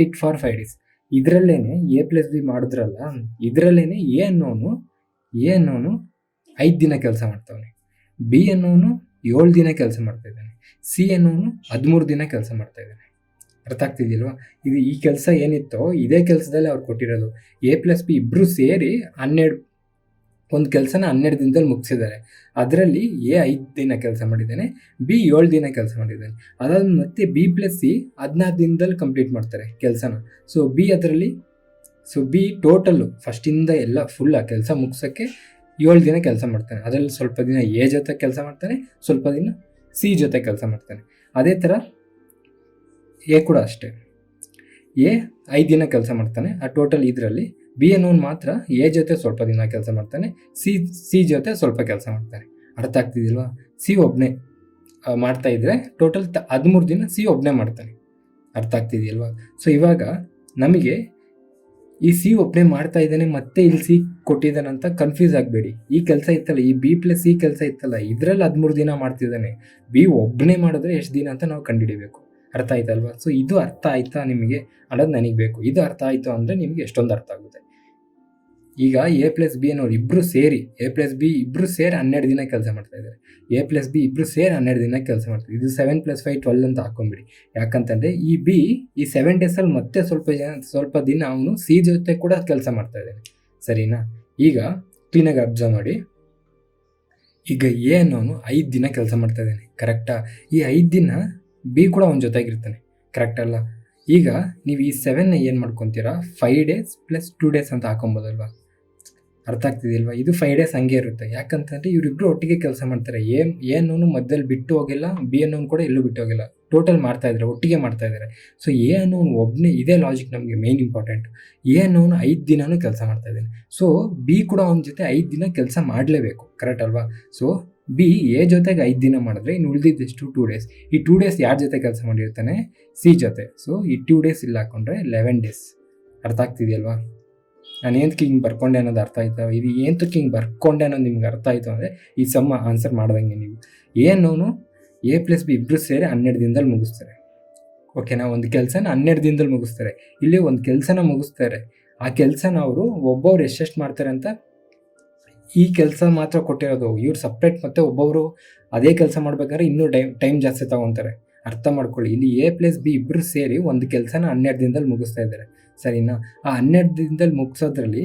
it for 5 days. ಇದರಲ್ಲೇನೆ ಎ ಪ್ಲಸ್ ಬಿ ಮಾಡಿದ್ರಲ್ಲ, ಇದರಲ್ಲೇನೆ ಎ ಅನ್ನೋನು 5 ದಿನ ಕೆಲಸ ಮಾಡ್ತಾವನೆ, ಬಿ ಅನ್ನೋನು 7 ದಿನ ಕೆಲಸ ಮಾಡ್ತಾ ಇದ್ದಾನೆ, ಸಿ ಅನ್ನೋನು 13 ದಿನ ಕೆಲಸ ಮಾಡ್ತಾ ಇದ್ದಾನೆ. ಅರ್ಥ ಆಗ್ತಿದ್ದಿಲ್ವಾ? ಈ ಕೆಲಸ ಏನಿತ್ತೋ ಇದೇ ಕೆಲಸದಲ್ಲಿ ಅವ್ರು ಕೊಟ್ಟಿರೋದು. ಎ ಪ್ಲಸ್ ಬಿ ಇಬ್ಬರು ಸೇರಿ ಒಂದು ಕೆಲಸನ 12 ದಿನದಲ್ಲಿ ಮುಗಿಸಿದ್ದಾರೆ. ಅದರಲ್ಲಿ ಎ 5 ದಿನ ಕೆಲಸ ಮಾಡಿದ್ದಾನೆ, ಬಿ 7 ದಿನ ಕೆಲಸ ಮಾಡಿದ್ದಾನೆ. ಅದಾದ ಮತ್ತೆ ಬಿ ಪ್ಲಸ್ ಸಿ 14 ದಿನದಲ್ಲಿ ಕಂಪ್ಲೀಟ್ ಮಾಡ್ತಾರೆ ಕೆಲಸನ. ಸೊ ಬಿ ಟೋಟಲ್ಲು ಫಸ್ಟಿಂದ ಎಲ್ಲ ಫುಲ್ ಆ ಕೆಲಸ ಮುಗಿಸೋಕ್ಕೆ 7 ದಿನ ಕೆಲಸ ಮಾಡ್ತಾನೆ. ಅದರಲ್ಲಿ ಸ್ವಲ್ಪ ದಿನ ಎ ಜೊತೆ ಕೆಲಸ ಮಾಡ್ತಾನೆ, ಸ್ವಲ್ಪ ದಿನ ಸಿ ಜೊತೆ ಕೆಲಸ ಮಾಡ್ತಾನೆ. ಅದೇ ಥರ ಎ ಕೂಡ ಅಷ್ಟೇ, ಎ 5 ದಿನ ಕೆಲಸ ಮಾಡ್ತಾನೆ. ಆ ಟೋಟಲ್ ಇದರಲ್ಲಿ ಬಿ ಅನ್ನೋನು ಮಾತ್ರ ಎ ಜೊತೆ ಸ್ವಲ್ಪ ದಿನ ಕೆಲಸ ಮಾಡ್ತಾನೆ, ಸಿ ಜೊತೆ ಸ್ವಲ್ಪ ಕೆಲಸ ಮಾಡ್ತಾನೆ. ಅರ್ಥ ಆಗ್ತಿದ್ದಿಲ್ವಾ? ಸಿ ಒಬ್ಬನೇ ಮಾಡ್ತಾ ಇದ್ರೆ ಟೋಟಲ್ 13 ದಿನ ಸಿ ಒಬ್ಬನೇ ಮಾಡ್ತಾನೆ. ಅರ್ಥ ಆಗ್ತಿದೆಯಲ್ವಾ? ಸೊ ಇವಾಗ ನಮಗೆ ಈ ಸಿ ಒಬ್ಬನೇ ಮಾಡ್ತಾ ಇದ್ದಾನೆ, ಮತ್ತೆ ಇಲ್ಲಿ ಸಿ ಕೊಟ್ಟಿದ್ದಾನಂತ ಕನ್ಫ್ಯೂಸ್ ಆಗಬೇಡಿ. ಈ ಕೆಲಸ ಇತ್ತಲ್ಲ, ಈ ಬಿ ಪ್ಲಸ್ ಸಿ ಕೆಲಸ ಇತ್ತಲ್ಲ, ಇದರಲ್ಲಿ 13 ದಿನ ಮಾಡ್ತಿದ್ದಾನೆ. ಬಿ ಒಬ್ಬನೇ ಮಾಡಿದ್ರೆ ಎಷ್ಟು ದಿನ ಅಂತ ನಾವು ಕಂಡುಹಿಡಿಬೇಕು. ಅರ್ಥ ಆಯ್ತಲ್ವಾ? ಸೊ ಇದು ಅರ್ಥ ಆಯ್ತಾ ನಿಮಗೆ ಅನ್ನೋದು ನನಗೆ ಬೇಕು. ಇದು ಅರ್ಥ ಆಯಿತು ಅಂದರೆ ನಿಮಗೆ ಎಷ್ಟೊಂದು ಅರ್ಥ ಆಗುತ್ತೆ. ಈಗ ಎ ಪ್ಲಸ್ ಬಿ ಅನ್ನೋರು ಇಬ್ಬರು ಸೇರಿ 12 ದಿನ ಕೆಲಸ ಮಾಡ್ತಾ ಇದ್ದಾರೆ. ಎ ಪ್ಲಸ್ ಬಿ ಇಬ್ಬರು ಸೇರಿ 12 ದಿನ ಕೆಲಸ ಮಾಡ್ತಾರೆ. ಇದು 7 + 5 12 ಅಂತ ಹಾಕೊಂಬಿಡಿ. ಯಾಕಂತಂದರೆ ಈ 7 ಡೇಸಲ್ಲಿ ಮತ್ತೆ ಸ್ವಲ್ಪ ದಿನ ಅವನು ಸಿ ಜೊತೆ ಕೂಡ ಕೆಲಸ ಮಾಡ್ತಾ ಇದ್ದಾನೆ. ಸರಿನಾ? ಈಗ ಕ್ಲೀನಾಗಿ ಅಬ್ಸರ್ವ್ ಮಾಡಿ. ಈಗ ಎ ಅನ್ನೋನು 5 ದಿನ ಕೆಲಸ ಮಾಡ್ತಾ ಇದ್ದಾನೆ, ಕರೆಕ್ಟಾ? ಈ 5 ದಿನ ಬಿ ಕೂಡ ಅವನ ಜೊತೆಗಿರ್ತಾನೆ, ಕರೆಕ್ಟ್ ಅಲ್ಲ? ಈಗ ನೀವು ಈ 7ನ ಏನು ಮಾಡ್ಕೊತೀರಾ? 5 days + 2 days ಅಂತ ಹಾಕೊಬೋದಲ್ವಾ? ಅರ್ಥ ಆಗ್ತಿದೆಯಲ್ವಾ? ಇದು 5 days ಹಂಗೆ ಇರುತ್ತೆ. ಯಾಕಂತಂದರೆ ಇವರಿಬ್ಬರು ಒಟ್ಟಿಗೆ ಕೆಲಸ ಮಾಡ್ತಾರೆ. ಎ ಅನ್ನೋನು ಮಧ್ಯದಲ್ಲಿ ಬಿಟ್ಟು ಹೋಗಿಲ್ಲ, ಬಿ ಅನ್ನೋನು ಕೂಡ ಎಲ್ಲೂ ಬಿಟ್ಟು ಹೋಗಿಲ್ಲ, ಟೋಟಲ್ ಮಾಡ್ತಾ ಇದ್ದಾರೆ, ಒಟ್ಟಿಗೆ ಮಾಡ್ತಾ ಇದ್ದಾರೆ. ಸೊ ಎ ಅನ್ನೋನು ಒಬ್ಬನೇ, ಇದೇ ಲಾಜಿಕ್ ನಮಗೆ ಮೇನ್ ಇಂಪಾರ್ಟೆಂಟ್. ಎ ಅನ್ನೋನು 5 ದಿನನೂ ಕೆಲಸ ಮಾಡ್ತಾ ಇದ್ದಾನೆ. ಸೊ ಬಿ ಕೂಡ ಅವನ ಜೊತೆ 5 ದಿನ ಕೆಲಸ ಮಾಡಲೇಬೇಕು, ಕರೆಕ್ಟ್ ಅಲ್ವಾ? ಸೊ ಬಿ ಎ ಜೊತೆಗೆ 5 ದಿನ ಮಾಡಿದ್ರೆ ಇನ್ನು ಉಳಿದಿದ್ದೆಷ್ಟು? 2 days. ಈ 2 days ಯಾರ ಜೊತೆ ಕೆಲಸ ಮಾಡಿರ್ತಾನೆ? ಸಿ ಜೊತೆ. ಸೊ ಈ 2 days ಇಲ್ಲ ಹಾಕೊಂಡ್ರೆ 11 days. ಅರ್ಥ ಆಗ್ತಿದೆಯಲ್ವಾ? ನಾನು ಏನಕ್ಕೆ ಹಿಂಗೆ ಬರ್ಕೊಂಡೆ ಅನ್ನೋದು ಅರ್ಥ ಆಯ್ತಾ? ಇದು ಏನಕ್ಕೆ ಹಿಂಗೆ ಬರ್ಕೊಂಡೆ ಅನ್ನೋದು ನಿಮ್ಗೆ ಅರ್ಥ ಆಯಿತು ಅಂದರೆ ಈ ಸಮ್ಮ ಆನ್ಸರ್ ಮಾಡ್ದಂಗೆ ನೀವು ಏನೋನು ಎ ಪ್ಲಸ್ ಬಿ ಇಬ್ಬರು ಸೇರಿ 12 ದಿನದಲ್ಲಿ ಮುಗಿಸ್ತಾರೆ. ಓಕೆನಾ? ಒಂದು ಕೆಲಸನ 12 ದಿನದಲ್ಲಿ ಮುಗಿಸ್ತಾರೆ. ಇಲ್ಲಿ ಒಂದು ಕೆಲಸನ ಮುಗಿಸ್ತಾರೆ. ಆ ಕೆಲಸನ ಅವರು ಒಬ್ಬೊಬ್ರು ಎಷ್ಟೆಷ್ಟು ಮಾಡ್ತಾರೆ ಅಂತ ಈ ಕೆಲಸ ಮಾತ್ರ ಕೊಟ್ಟಿರೋದು. ಇವ್ರು ಸಪ್ರೇಟ್ ಮತ್ತು ಒಬ್ಬೊಬ್ಬರು ಅದೇ ಕೆಲಸ ಮಾಡ್ಬೇಕಾದ್ರೆ ಇನ್ನೂ ಟೈಮ್ ಜಾಸ್ತಿ ತಗೊತಾರೆ. ಅರ್ಥ ಮಾಡ್ಕೊಳ್ಳಿ. ಇಲ್ಲಿ ಎ ಪ್ಲಸ್ ಬಿ ಇಬ್ಬರು ಸೇರಿ ಒಂದು ಕೆಲಸನ 12 ದಿನದಲ್ಲಿ ಮುಗಿಸ್ತಾ ಇದ್ದಾರೆ. ಸರಿನಾ? ಆ 12 ದಿನದಲ್ಲಿ ಮುಗಿಸೋದ್ರಲ್ಲಿ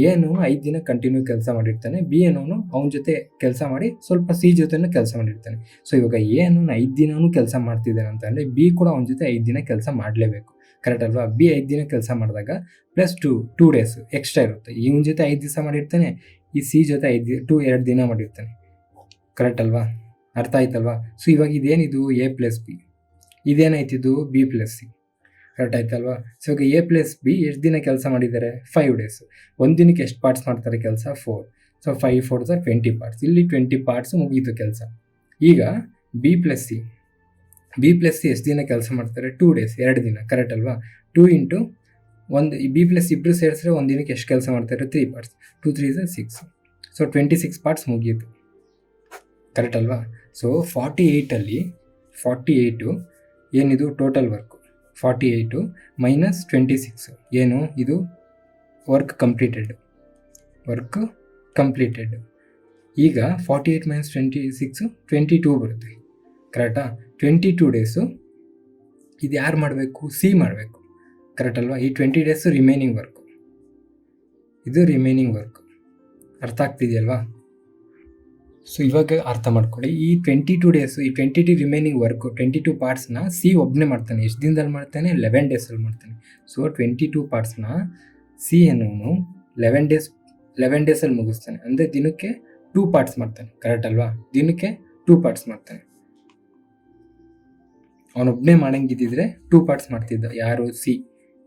ಏನು 5 ದಿನ ಕಂಟಿನ್ಯೂ ಕೆಲಸ ಮಾಡಿರ್ತಾನೆ, ಬಿ ಅನ್ನೋನು ಅವನ ಜೊತೆ ಕೆಲಸ ಮಾಡಿ ಸ್ವಲ್ಪ ಸಿ ಜೊತೆನೂ ಕೆಲಸ ಮಾಡಿರ್ತಾನೆ. ಸೊ ಇವಾಗ ಎ ಅನ್ನೋನು 5 ದಿನವೂ ಕೆಲಸ ಮಾಡ್ತಿದ್ದಾನೆ ಅಂತಂದರೆ ಬಿ ಕೂಡ ಅವನ ಜೊತೆ 5 ದಿನ ಕೆಲಸ ಮಾಡಲೇಬೇಕು, ಕರೆಕ್ಟ್ ಅಲ್ವಾ? ಬಿ 5 ದಿನ ಕೆಲಸ ಮಾಡಿದಾಗ ಪ್ಲಸ್ 2 days ಎಕ್ಸ್ಟ್ರಾ ಇರುತ್ತೆ. ಇವನ ಜೊತೆ 5 ದಿವಸ ಮಾಡಿರ್ತಾನೆ, ಈ ಸಿ ಜೊತೆ 2 ದಿನ ಮಾಡಿರ್ತಾನೆ, ಕರೆಕ್ಟ್ ಅಲ್ವಾ? ಅರ್ಥ ಆಯ್ತಲ್ವಾ? ಸೊ ಇವಾಗ ಇದೇನಿದು? A plus B. ಇದೇನಾಯ್ತಿದ್ದು? ಬಿ ಪ್ಲಸ್ ಸಿ, ಕರೆಕ್ಟ್ ಆಯ್ತಲ್ವಾ? ಸೊ ಇವಾಗ ಎ ಪ್ಲಸ್ ಬಿ ಎಷ್ಟು ದಿನ ಕೆಲಸ ಮಾಡಿದ್ದಾರೆ? 5 days. ಒಂದು ದಿನಕ್ಕೆ ಎಷ್ಟು ಪಾರ್ಟ್ಸ್ ಮಾಡ್ತಾರೆ ಕೆಲಸ? 4. So 5 4 20 parts. ಇಲ್ಲಿ 20 ಪಾರ್ಟ್ಸ್ ಮುಗೀತು ಕೆಲಸ. ಈಗ ಬಿ ಪ್ಲಸ್ ಸಿ ಎಷ್ಟು ದಿನ ಕೆಲಸ ಮಾಡ್ತಾರೆ? 2 days, 2 ದಿನ, ಕರೆಕ್ಟ್ ಅಲ್ವಾ? 2 × 1, ಬಿ ಪ್ಲಸ್ ಇಬ್ಬರು ಸೇರಿಸಿದ್ರೆ ಒಂದು ದಿನಕ್ಕೆ ಎಷ್ಟು ಕೆಲಸ ಮಾಡ್ತಾರೆ? 3 parts. 2 3 6. ಸೊ 26 ಪಾರ್ಟ್ಸ್ ಮುಗೀತು, ಕರೆಕ್ಟ್ ಅಲ್ವಾ? ಸೊ 48 ಏನಿದು ಟೋಟಲ್ ವರ್ಕು? 48 - 26 ಏನು? ಇದು ವರ್ಕ್ ಕಂಪ್ಲೀಟೆಡ್. ಈಗ 48 - 26 22 ಬರುತ್ತೆ, ಕರೆಕ್ಟಾ? 22 days ಇದು ಯಾರು ಮಾಡಬೇಕು? ಸಿ ಮಾಡಬೇಕು, ಕರೆಕ್ಟ್ ಅಲ್ವಾ? ಈ 20 days ರಿಮೈನಿಂಗ್ ವರ್ಕು, ಇದು ರಿಮೈನಿಂಗ್ ವರ್ಕು. ಅರ್ಥ ಆಗ್ತಿದೆಯಲ್ವಾ? ಸೊ ಇವಾಗ ಅರ್ಥ ಮಾಡ್ಕೊಳ್ಳಿ. ಈ 22 days, ಈ 22 ರಿಮೈನಿಂಗ್ ವರ್ಕು 22 ಪಾರ್ಟ್ಸ್ನ ಸಿ ಒಬ್ಬನೇ ಮಾಡ್ತಾನೆ. ಎಷ್ಟು ದಿನದಲ್ಲಿ ಮಾಡ್ತಾನೆ? 11 daysಲ್ಲಿ ಮಾಡ್ತಾನೆ. ಸೊ 22 ಪಾರ್ಟ್ಸ್ನ ಸಿ ಅನ್ನೋನು 11 daysಲ್ಲಿ ಮುಗಿಸ್ತಾನೆ. ಅಂದರೆ ದಿನಕ್ಕೆ 2 ಪಾರ್ಟ್ಸ್ ಮಾಡ್ತಾನೆ, ಕರೆಕ್ಟ್ ಅಲ್ವಾ? ದಿನಕ್ಕೆ 2 ಪಾರ್ಟ್ಸ್ ಮಾಡ್ತಾನೆ. ಅವನೊಬ್ಬನೇ ಮಾಡಂಗಿದ್ದಿದ್ರೆ 2 ಪಾರ್ಟ್ಸ್ ಮಾಡ್ತಿದ್ದ, ಯಾರು? ಸಿ.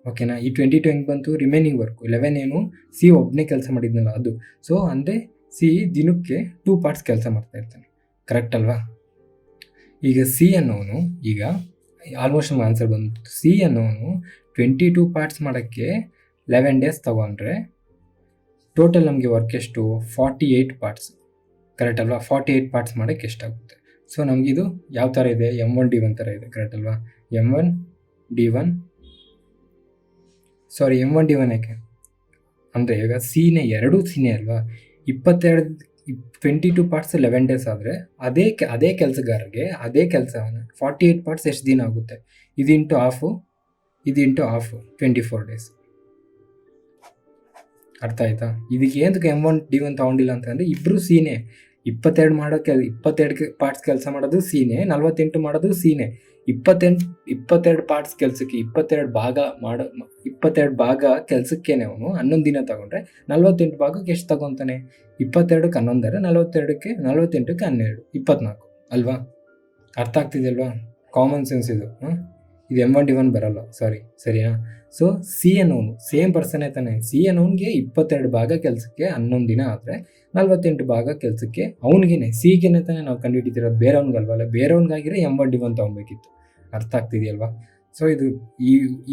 ಓಕೆನಾ? ಈ 22 ಹೆಂಗೆ ಬಂತು? ರಿಮೈನಿಂಗ್ ವರ್ಕು 11 ಏನು? ಸಿ ಒಬ್ಬನೇ ಕೆಲಸ ಮಾಡಿದ್ನಲ್ಲ ಅದು. ಸೊ ಅಂದರೆ ಸಿ ದಿನಕ್ಕೆ 2 ಪಾರ್ಟ್ಸ್ ಕೆಲಸ ಮಾಡ್ತಾ ಇರ್ತಾನೆ, ಕರೆಕ್ಟ್ ಅಲ್ವಾ? ಈಗ ಸಿ ಅನ್ನೋನು, ಈಗ ಆಲ್ಮೋಸ್ಟ್ ನಮ್ಗೆ ಆನ್ಸರ್ ಬಂತು. ಸಿ ಅನ್ನೋನು 22 ಪಾರ್ಟ್ಸ್ ಮಾಡೋಕ್ಕೆ 11 ಡೇಸ್ ತೊಗೊಂಡ್ರೆ ಟೋಟಲ್ ನಮಗೆ ವರ್ಕ್ ಎಷ್ಟು? 48 ಪಾರ್ಟ್ಸ್, ಕರೆಕ್ಟ್ ಅಲ್ವಾ? 48 ಪಾರ್ಟ್ಸ್ ಮಾಡೋಕ್ಕೆ ಎಷ್ಟಾಗುತ್ತೆ? ಸೊ ನಮಗಿದು ಯಾವ ಥರ ಇದೆ? M1D1 ಥರ ಇದೆ, ಕರೆಕ್ಟ್ ಅಲ್ವಾ? M1D1 ಯಾಕೆ ಅಂದರೆ ಈಗ ಸೀನೇ, ಎರಡೂ ಸೀನೇ ಅಲ್ವಾ? 22 ಪಾರ್ಟ್ಸ್ 11 ಡೇಸ್ ಆದರೆ ಅದೇ ಕೆಲಸಗಾರರಿಗೆ ಅದೇ ಕೆಲಸವನ್ನು 48 ಪಾರ್ಟ್ಸ್ ಎಷ್ಟು ದಿನ ಆಗುತ್ತೆ? ಇದು ಇಂಟು ಹಾಫು 24 ಡೇಸ್. ಅರ್ಥ ಆಯ್ತಾ? ಇದಕ್ಕೆ ಏನಕ್ಕೆ M1D1 ತೊಗೊಂಡಿಲ್ಲ ಅಂತಂದರೆ ಇಬ್ಬರು ಸೀನೇ. 22 ಪಾರ್ಟ್ಸ್ ಕೆಲಸ ಮಾಡೋದು ಸೀನೇ, 48 ಮಾಡೋದು ಸೀನೇ. 22 ಪಾರ್ಟ್ಸ್ ಕೆಲಸಕ್ಕೆ 22 ಭಾಗ ಕೆಲಸಕ್ಕೇನೆ ಅವನು 11 ದಿನ ತಗೊಂಡ್ರೆ 48 ಭಾಗಕ್ಕೆ ಎಷ್ಟು ತಗೊತಾನೆ? 22ಕ್ಕೆ 11 42ಕ್ಕೆ 48ಕ್ಕೆ 12 24 ಅಲ್ವಾ? ಅರ್ಥ ಆಗ್ತಿದೆಯಲ್ವಾ? ಕಾಮನ್ ಸೆನ್ಸ್ ಇದು. ಇದು M1D1 ಬರಲ್ಲ, ಸರಿಯಾ? ಸೊ ಸಿ ಅನ್ನೋನು ಸೇಮ್ ಪರ್ಸನೇ ತಾನೆ. ಸಿ ಅನ್ನೋನಿಗೆ 22 ಭಾಗ ಕೆಲಸಕ್ಕೆ 11 ದಿನ ಆದರೆ 48 ಭಾಗ ಕೆಲಸಕ್ಕೆ ಅವನಿಗೇನೆ, ಸಿಗೇನೆ ತಾನೆ ನಾವು ಕಂಡುಹಿಡಿತಿರೋದು, ಬೇರೆಯವ್ನಿಗಲ್ವಲ್ಲ. ಬೇರೆಯವ್ನಿಗಾಗಿರೋ M1D1 ತೊಗೊಬೇಕಿತ್ತು. ಅರ್ಥ ಆಗ್ತಿದೆಯಲ್ವಾ? ಸೊ ಇದು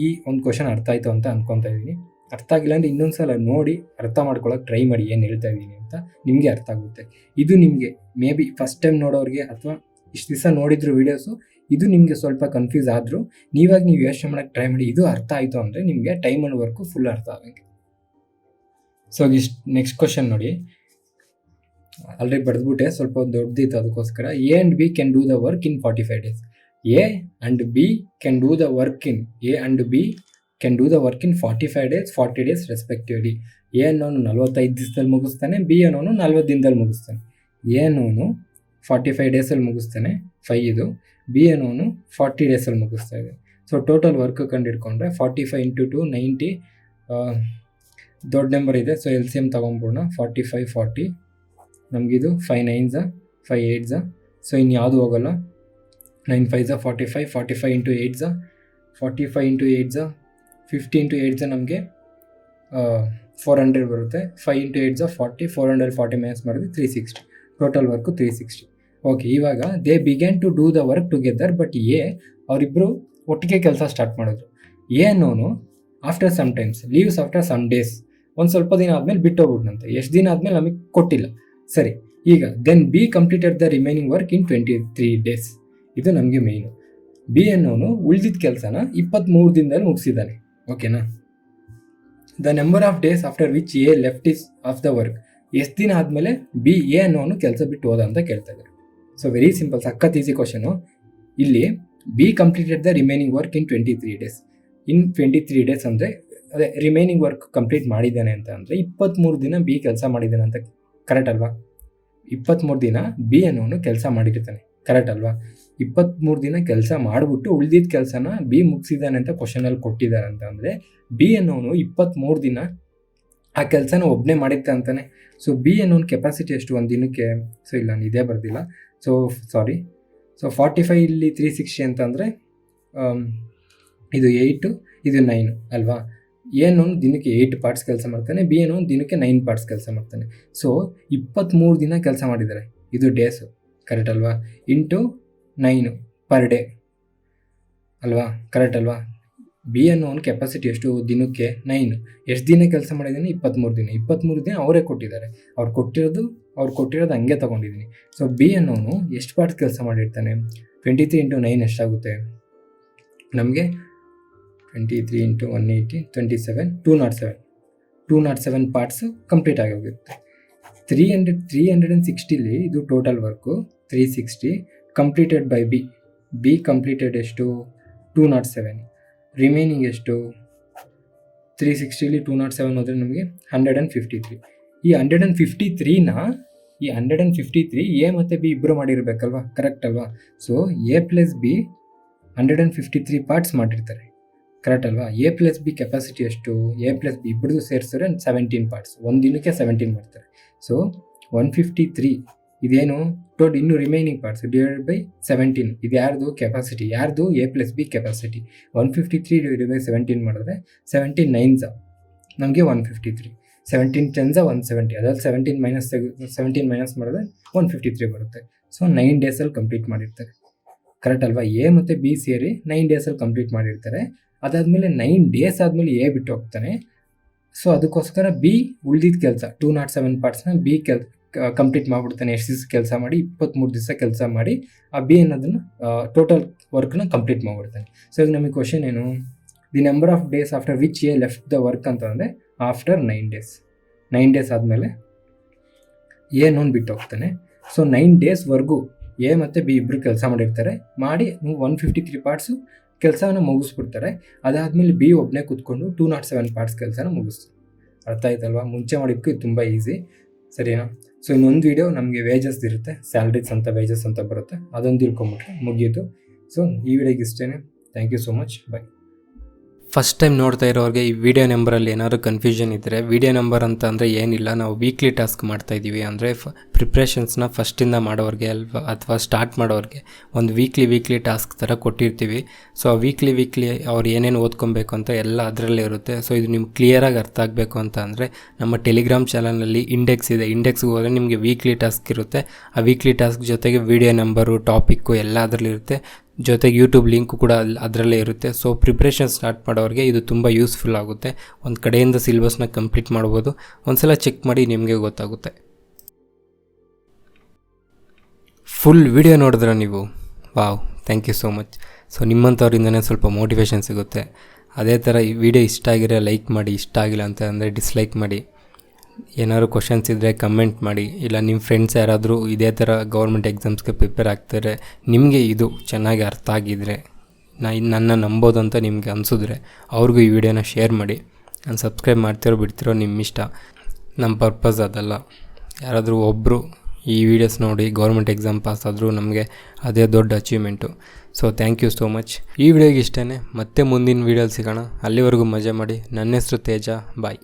ಈ ಒಂದು ಕ್ವಶನ್ ಅರ್ಥ ಆಯಿತು ಅಂತ ಅನ್ಕೊತಾ ಇದ್ದೀನಿ. ಅರ್ಥ ಆಗಿಲ್ಲ ಅಂದರೆ ಇನ್ನೊಂದ್ಸಲ ನೋಡಿ ಅರ್ಥ ಮಾಡ್ಕೊಳ್ಳೋಕೆ ಟ್ರೈ ಮಾಡಿ ಏನು ಹೇಳ್ತಾ ಇದ್ದೀನಿ ಅಂತ, ನಿಮಗೆ ಅರ್ಥ ಆಗುತ್ತೆ. ಇದು ನಿಮಗೆ ಮೇ ಬಿ ಫಸ್ಟ್ ಟೈಮ್ ನೋಡೋರಿಗೆ ಅಥವಾ ಇಷ್ಟು ದಿವಸ ನೋಡಿದ್ರು ವೀಡಿಯೋಸು, ಇದು ನಿಮಗೆ ಸ್ವಲ್ಪ ಕನ್ಫ್ಯೂಸ್ ಆದರೂ ನೀವು ಯೋಚನೆ ಮಾಡೋಕ್ಕೆ ಟ್ರೈ ಮಾಡಿ. ಇದು ಅರ್ಥ ಆಯಿತು ಅಂದರೆ ನಿಮಗೆ ಟೈಮ್ ಅಂಡ್ ವರ್ಕು ಫುಲ್ ಅರ್ಥ ಆಗಂಗೆ. ಸೊ ಇಷ್ಟು ನೆಕ್ಸ್ಟ್ ಕ್ವಶನ್ ನೋಡಿ, ಆಲ್ರೆಡಿ ಬರೆದ್ಬಿಟ್ಟೆ, ಸ್ವಲ್ಪ ದೊಡ್ಡದಿತ್ತು ಅದಕ್ಕೋಸ್ಕರ. A and B can do the work in 45 days. A and B can do the work in 45 days, 40 days respectively. A ಅನ್ನೋನು 45 ದಿವಸದಲ್ಲಿ ಮುಗಿಸ್ತಾನೆ, B ಅನ್ನೋನು 40 ದಿನದಲ್ಲಿ ಮುಗಿಸ್ತಾನೆ. A ಅನ್ನೋನು 45 ಡೇಸಲ್ಲಿ ಮುಗಿಸ್ತಾನೆ 5 ಇದು, B ಅನ್ನೋನು 40 ಡೇಸಲ್ಲಿ ಮುಗಿಸ್ತಾ ಇದೆ. ಸೊ ಟೋಟಲ್ ವರ್ಕ್ ಕಂಡಿಡ್ಕೊಂಡ್ರೆ 45 × 2 90, ದೊಡ್ಡ ನಂಬರ್ ಇದೆ. So LCM ತೊಗೊಂಬಿಡೋಣ. 45 40, ನಮಗಿದು 5 9s 5 8s. So ಇನ್ನು ಯಾವುದು ಹೋಗಲ್ಲ. 9 5s 45, 45 × 8s 45 × 8s 50 × 8s ನಮಗೆ 400 ಬರುತ್ತೆ. 5 × 8s 40, 440 ಮೈನಸ್ ಮಾಡಿದ್ರೆ 360. Total work 360. ಓಕೆ, ಇವಾಗ they began to do the work together, but ಅವರಿಬ್ಬರು ಒಟ್ಟಿಗೆ ಕೆಲಸ ಸ್ಟಾರ್ಟ್ ಮಾಡಿದ್ರು. ಅನ್ನೋನು after some times leaves after some days, ಒಂದು ಸ್ವಲ್ಪ ದಿನ ಆದಮೇಲೆ ಬಿಟ್ಟೋಗ್ಬಿಟ್ನಂತೆ. ಎಷ್ಟು ದಿನ ಆದಮೇಲೆ ನಮಗೆ ಕೊಟ್ಟಿಲ್ಲ. ಸರಿ, ಈಗ then be completed the remaining work in 23 days. ಇದು ನಮಗೆ ಮೇಯ್ನು. ಬಿ ಅನ್ನೋನು ಉಳಿದಿದ್ದ ಕೆಲಸನ 23 ದಿನದಲ್ಲಿ ಮುಗಿಸಿದ್ದಾನೆ. ಓಕೆನಾ? The number of days after which A left his of the work. ಎಷ್ಟು ದಿನ ಆದಮೇಲೆ ಎ ಅನ್ನೋನು ಕೆಲಸ ಬಿಟ್ಟು ಹೋದ ಅಂತ ಕೇಳ್ತಾ ಇದ್ದಾರೆ. ಸೊ ವೆರಿ ಸಿಂಪಲ್, ಸಖತ್ ಈಸಿ ಕ್ವಶನು. ಇಲ್ಲಿ B completed the remaining work in 23 days. In 23 days ಅಂದರೆ ಅದೇ ರಿಮೈನಿಂಗ್ ವರ್ಕ್ ಕಂಪ್ಲೀಟ್ ಮಾಡಿದ್ದಾನೆ ಅಂತ ಅಂದರೆ 23 ದಿನ ಬಿ ಕೆಲಸ ಮಾಡಿದ್ದಾನೆ ಅಂತ, ಕರೆಕ್ಟ್ ಅಲ್ವಾ? 23 ದಿನ ಬಿ ಅನ್ನೋನು ಕೆಲಸ ಮಾಡಿರ್ತಾನೆ, ಕರೆಕ್ಟ್ ಅಲ್ವಾ? 23 ದಿನ ಕೆಲಸ ಮಾಡಿಬಿಟ್ಟು ಉಳಿದಿದ್ದ ಕೆಲಸನ ಬಿ ಮುಗಿಸಿದ್ದಾನೆ ಅಂತ ಕ್ವಶನಲ್ಲಿ ಕೊಟ್ಟಿದ್ದಾರೆ ಅಂತ ಅಂದರೆ ಬಿ ಅನ್ನೋನು 23 ದಿನ ಆ ಕೆಲಸನ ಒಬ್ಬನೇ ಮಾಡಿರ್ತಾನೆ ಅಂತಾನೆ. ಸೊ ಬಿ ಅನ್ನೋನು ಕೆಪಾಸಿಟಿ ಎಷ್ಟು ಒಂದು ದಿನಕ್ಕೆ? ಸೊ ಇಲ್ಲ, ನಾನು ಇದೇ ಬರ್ದಿಲ್ಲ. ಸೊ 45 ಇಲ್ಲಿ 360 ಅಂತಂದರೆ ಇದು 8 ಇದು 9 ಅಲ್ವಾ? ಎ ಅನ್ನೋನು ದಿನಕ್ಕೆ 8 ಪಾರ್ಟ್ಸ್ ಕೆಲಸ ಮಾಡ್ತಾನೆ, ಬಿ ಅನ್ನೋನು ದಿನಕ್ಕೆ 9 ಪಾರ್ಟ್ಸ್ ಕೆಲಸ ಮಾಡ್ತಾನೆ. ಸೊ 23 ದಿನ ಕೆಲಸ ಮಾಡಿದ್ದಾರೆ, ಇದು ಡೇಸು, ಕರೆಕ್ಟ್ ಅಲ್ವಾ? ಇಂಟು 9 ಪರ್ ಡೇ ಅಲ್ವಾ? ಕರೆಕ್ಟ್ ಅಲ್ವಾ? ಬಿ ಅನ್ನೋನು ಕೆಪಾಸಿಟಿ ಎಷ್ಟು ದಿನಕ್ಕೆ? 9. ಎಷ್ಟು ದಿನ ಕೆಲಸ ಮಾಡಿದ್ದೀನಿ? 23 ದಿನ. 23 ದಿನ ಅವರೇ ಕೊಟ್ಟಿದ್ದಾರೆ, ಅವ್ರು ಕೊಟ್ಟಿರೋದು ಹಂಗೆ ತೊಗೊಂಡಿದ್ದೀನಿ. ಸೊ ಬಿ ಅನ್ನೋನು ಎಷ್ಟು ಪಾರ್ಟ್ಸ್ ಕೆಲಸ ಮಾಡಿರ್ತಾನೆ? 23 × 9 ಎಷ್ಟಾಗುತ್ತೆ ನಮಗೆ? 23 × 180 27 207 ಪಾರ್ಟ್ಸು ಕಂಪ್ಲೀಟ್ ಆಗೋಗುತ್ತೆ. 360ಲಿ ಇದು total work 360 completed by be completed ಎಷ್ಟು? 207. ರಿಮೈನಿಂಗ್ ಎಷ್ಟು? 360ಲಿ 207 ಹೋದರೆ ನಮಗೆ 153. ಈ 153 ಎ ಮತ್ತು ಬಿ ಇಬ್ಬರು ಮಾಡಿರಬೇಕಲ್ವಾ, ಕರೆಕ್ಟ್ ಅಲ್ವಾ? So A plus B 153 parts ಮಾಡಿರ್ತಾರೆ, ಕರೆಕ್ಟ್ ಅಲ್ವಾ? ಎ ಪ್ಲಸ್ ಬಿ ಕೆಪಾಸಿಟಿ ಎಷ್ಟು? ಎ ಪ್ಲಸ್ ಬಿ ಇಬ್ಬರದು ಸೇರಿಸಿದ್ರೆ 17 ಪಾರ್ಟ್ಸ್, ಒಂದು ದಿನಕ್ಕೆ 17 ಮಾಡ್ತಾರೆ. ಸೊ 153 ಇದೇನು ಟೋಟಲ್ ಇನ್ನು ರಿಮೈನಿಂಗ್ ಪಾರ್ಟ್ಸ್ ಡಿವೈಡೆಡ್ ಬೈ 17 ಇದು ಯಾರ್ದು ಕೆಪಾಸಿಟಿ, ಯಾರ್ದು A+B ಕೆಪಾಸಿಟಿ. 153 ಡಿವೈಡೆಡ್ ಬೈ 17 ಮಾಡಿದ್ರೆ 17 9s ನಮಗೆ 153, 17 10s 170, ಅದ್ರಲ್ಲಿ 17 ಮೈನಸ್ ಮಾಡಿದ್ರೆ 153 ಬರುತ್ತೆ. ಸೊ 9 ಡೇಸಲ್ಲಿ ಕಂಪ್ಲೀಟ್ ಮಾಡಿರ್ತಾರೆ, ಕರೆಕ್ಟ್ ಅಲ್ವಾ? A ಮತ್ತು B ಸೇರಿ 9 ಡೇಸಲ್ಲಿ ಕಂಪ್ಲೀಟ್ ಮಾಡಿರ್ತಾರೆ. ಅದಾದಮೇಲೆ 9 ಡೇಸ್ ಆದಮೇಲೆ A ಬಿಟ್ಟು ಹೋಗ್ತಾನೆ. ಸೊ ಅದಕ್ಕೋಸ್ಕರ B ಉಳಿದಿದ್ದ ಕೆಲಸ 207 ಪಾರ್ಟ್ಸ್ನ B ಕಂಪ್ಲೀಟ್ ಮಾಡಿಬಿಡ್ತಾನೆ. ಎಷ್ಟು ದಿವಸ ಕೆಲಸ ಮಾಡಿ? 23 ದಿವಸ ಕೆಲಸ ಮಾಡಿ ಆ B ಅನ್ನೋದನ್ನು ಟೋಟಲ್ ವರ್ಕ್ನ ಕಂಪ್ಲೀಟ್ ಮಾಡಿಬಿಡ್ತಾನೆ. ಸೊ ಈಗ ನಮಗೆ ಕ್ವಶನ್ ಏನು, the number of days after which A left the work ಅಂತಂದರೆ ಆಫ್ಟರ್ 9 ಡೇಸ್. 9 ಡೇಸ್ ಆದಮೇಲೆ A ನೋನ್ ಬಿಟ್ಟು ಹೋಗ್ತಾನೆ. ಸೊ 9 ಡೇಸ್ವರೆಗೂ A ಮತ್ತು B ಇಬ್ಬರು ಕೆಲಸ ಮಾಡಿರ್ತಾರೆ. ಮಾಡಿ 153 ಪಾರ್ಟ್ಸು ಕೆಲಸವನ್ನು ಮುಗಿಸ್ಬಿಡ್ತಾರೆ. ಅದಾದಮೇಲೆ B ಒಬ್ಬನೇ ಕೂತ್ಕೊಂಡು 207 ಪಾರ್ಟ್ಸ್ ಕೆಲಸನ ಮುಗಿಸ್ತಾರೆ. ಅರ್ಥ ಆಯ್ತಲ್ವಾ? ಮುಂಚೆ ಮಾಡಿದ್ದಕ್ಕೂ ಇದು ತುಂಬ ಈಸಿ, ಸರಿನಾ? ಸೊ ಇನ್ನೊಂದು ವೀಡಿಯೋ ನಮಗೆ ವೇಜಸ್ ಇರುತ್ತೆ, ಸ್ಯಾಲ್ರೀಸ್ ಅಂತ ವೇಜಸ್ ಅಂತ ಬರುತ್ತೆ, ಅದೊಂದು ತಿಳ್ಕೊಂಬಿಟ್ರೆ ಮುಗೀತು. ಸೊ ಈ ವಿಡಿಯೋಗೆ ಇಷ್ಟೇ. Thank you so much, bye. First time ನೋಡ್ತಾ ಇರೋರಿಗೆ ಈ ವಿಡಿಯೋ ನಂಬರಲ್ಲಿ ಏನಾದರೂ ಕನ್ಫ್ಯೂಷನ್ ಇದ್ದರೆ, ವಿಡಿಯೋ ನಂಬರ್ ಅಂತ ಅಂದರೆ ಏನಿಲ್ಲ, ನಾವು ವೀಕ್ಲಿ ಟಾಸ್ಕ್ ಮಾಡ್ತಾಯಿದ್ದೀವಿ. ಅಂದರೆ ಪ್ರಿಪ್ರೇಷನ್ಸ್ನ ಫಸ್ಟಿಂದ ಮಾಡೋರಿಗೆ ಅಥವಾ ಸ್ಟಾರ್ಟ್ ಮಾಡೋರಿಗೆ ಒಂದು ವೀಕ್ಲಿ ಟಾಸ್ಕ್ ಥರ ಕೊಟ್ಟಿರ್ತೀವಿ. ಸೊ ಆ ವೀಕ್ಲಿ ಅವ್ರು ಏನೇನು ಓದ್ಕೊಬೇಕು ಅಂತ ಎಲ್ಲ ಅದರಲ್ಲೇ ಇರುತ್ತೆ. ಸೊ ಇದು ನಿಮ್ಗೆ ಕ್ಲಿಯರಾಗಿ ಅರ್ಥ ಆಗಬೇಕು ಅಂತ ಅಂದರೆ ನಮ್ಮ ಟೆಲಿಗ್ರಾಮ್ ಚಾನಲಲ್ಲಿ ಇಂಡೆಕ್ಸ್ ಇದೆ. ಇಂಡೆಕ್ಸ್ಗೆ ಹೋದರೆ ನಿಮಗೆ ವೀಕ್ಲಿ ಟಾಸ್ಕ್ ಇರುತ್ತೆ. ಆ ವೀಕ್ಲಿ ಟಾಸ್ಕ್ ಜೊತೆಗೆ ವಿಡಿಯೋ ನಂಬರು, ಟಾಪಿಕ್ಕು ಎಲ್ಲ ಅದರಲ್ಲಿರುತ್ತೆ. ಜೊತೆಗೆ ಯೂಟ್ಯೂಬ್ ಲಿಂಕು ಕೂಡ ಅದರಲ್ಲೇ ಇರುತ್ತೆ. ಸೊ ಪ್ರಿಪ್ರೇಷನ್ ಸ್ಟಾರ್ಟ್ ಮಾಡೋರಿಗೆ ಇದು ತುಂಬ ಯೂಸ್ಫುಲ್ ಆಗುತ್ತೆ. ಒಂದು ಕಡೆಯಿಂದ ಸಿಲೆಬಸ್ನ ಕಂಪ್ಲೀಟ್ ಮಾಡ್ಬೋದು. ಒಂದ್ಸಲ ಚೆಕ್ ಮಾಡಿ, ನಿಮಗೆ ಗೊತ್ತಾಗುತ್ತೆ. ಫುಲ್ ವಿಡಿಯೋ ನೋಡಿದ್ರೆ ನೀವು, wow, thank you so much. So ನಿಮ್ಮಂಥವ್ರಿಂದನೇ ಸ್ವಲ್ಪ ಮೋಟಿವೇಶನ್ ಸಿಗುತ್ತೆ. ಅದೇ ಥರ ಈ ವಿಡಿಯೋ ಇಷ್ಟ ಆಗಿರೋ ಲೈಕ್ ಮಾಡಿ, ಇಷ್ಟ ಆಗಿಲ್ಲ ಅಂತ ಅಂದರೆ ಡಿಸ್ಲೈಕ್ ಮಾಡಿ. ಏನಾದ್ರು ಕ್ವಶನ್ಸ್ ಇದ್ದರೆ ಕಮೆಂಟ್ ಮಾಡಿ. ಇಲ್ಲ ನಿಮ್ಮ ಫ್ರೆಂಡ್ಸ್ ಯಾರಾದರೂ ಇದೇ ಥರ ಗೌರ್ಮೆಂಟ್ ಎಕ್ಸಾಮ್ಸ್ಗೆ ಪ್ರಿಪೇರ್ ಆಗ್ತಾರೆ, ನಿಮಗೆ ಇದು ಚೆನ್ನಾಗಿ ಅರ್ಥ ಆಗಿದ್ದರೆ, ನನ್ನ ನಂಬೋದು ಅಂತ ನಿಮಗೆ ಅನಿಸಿದ್ರೆ ಅವ್ರಿಗೂ ಈ ವಿಡಿಯೋನ ಶೇರ್ ಮಾಡಿ. ನಾನು ಸಬ್ಸ್ಕ್ರೈಬ್ ಮಾಡ್ತಿರೋ ಬಿಡ್ತಿರೋ ನಿಮ್ಮ ಇಷ್ಟ. ನಮ್ಮ ಪರ್ಪಸ್ ಅದಲ್ಲ. ಯಾರಾದರೂ ಒಬ್ಬರು ಈ ವಿಡಿಯೋಸ್ ನೋಡಿ ಗೌರ್ಮೆಂಟ್ ಎಕ್ಸಾಮ್ ಪಾಸ್ ಆದರೂ ನಮಗೆ ಅದೇ ದೊಡ್ಡ achievement. So thank you so much. ಈ ವಿಡಿಯೋಗೆ ಇಷ್ಟೇ. ಮತ್ತೆ ಮುಂದಿನ ವೀಡಿಯೋಲಿ ಸಿಗೋಣ. ಅಲ್ಲಿವರೆಗೂ ಮಜಾ ಮಾಡಿ. ನನ್ನ ಹೆಸರು ತೇಜ. ಬಾಯ್.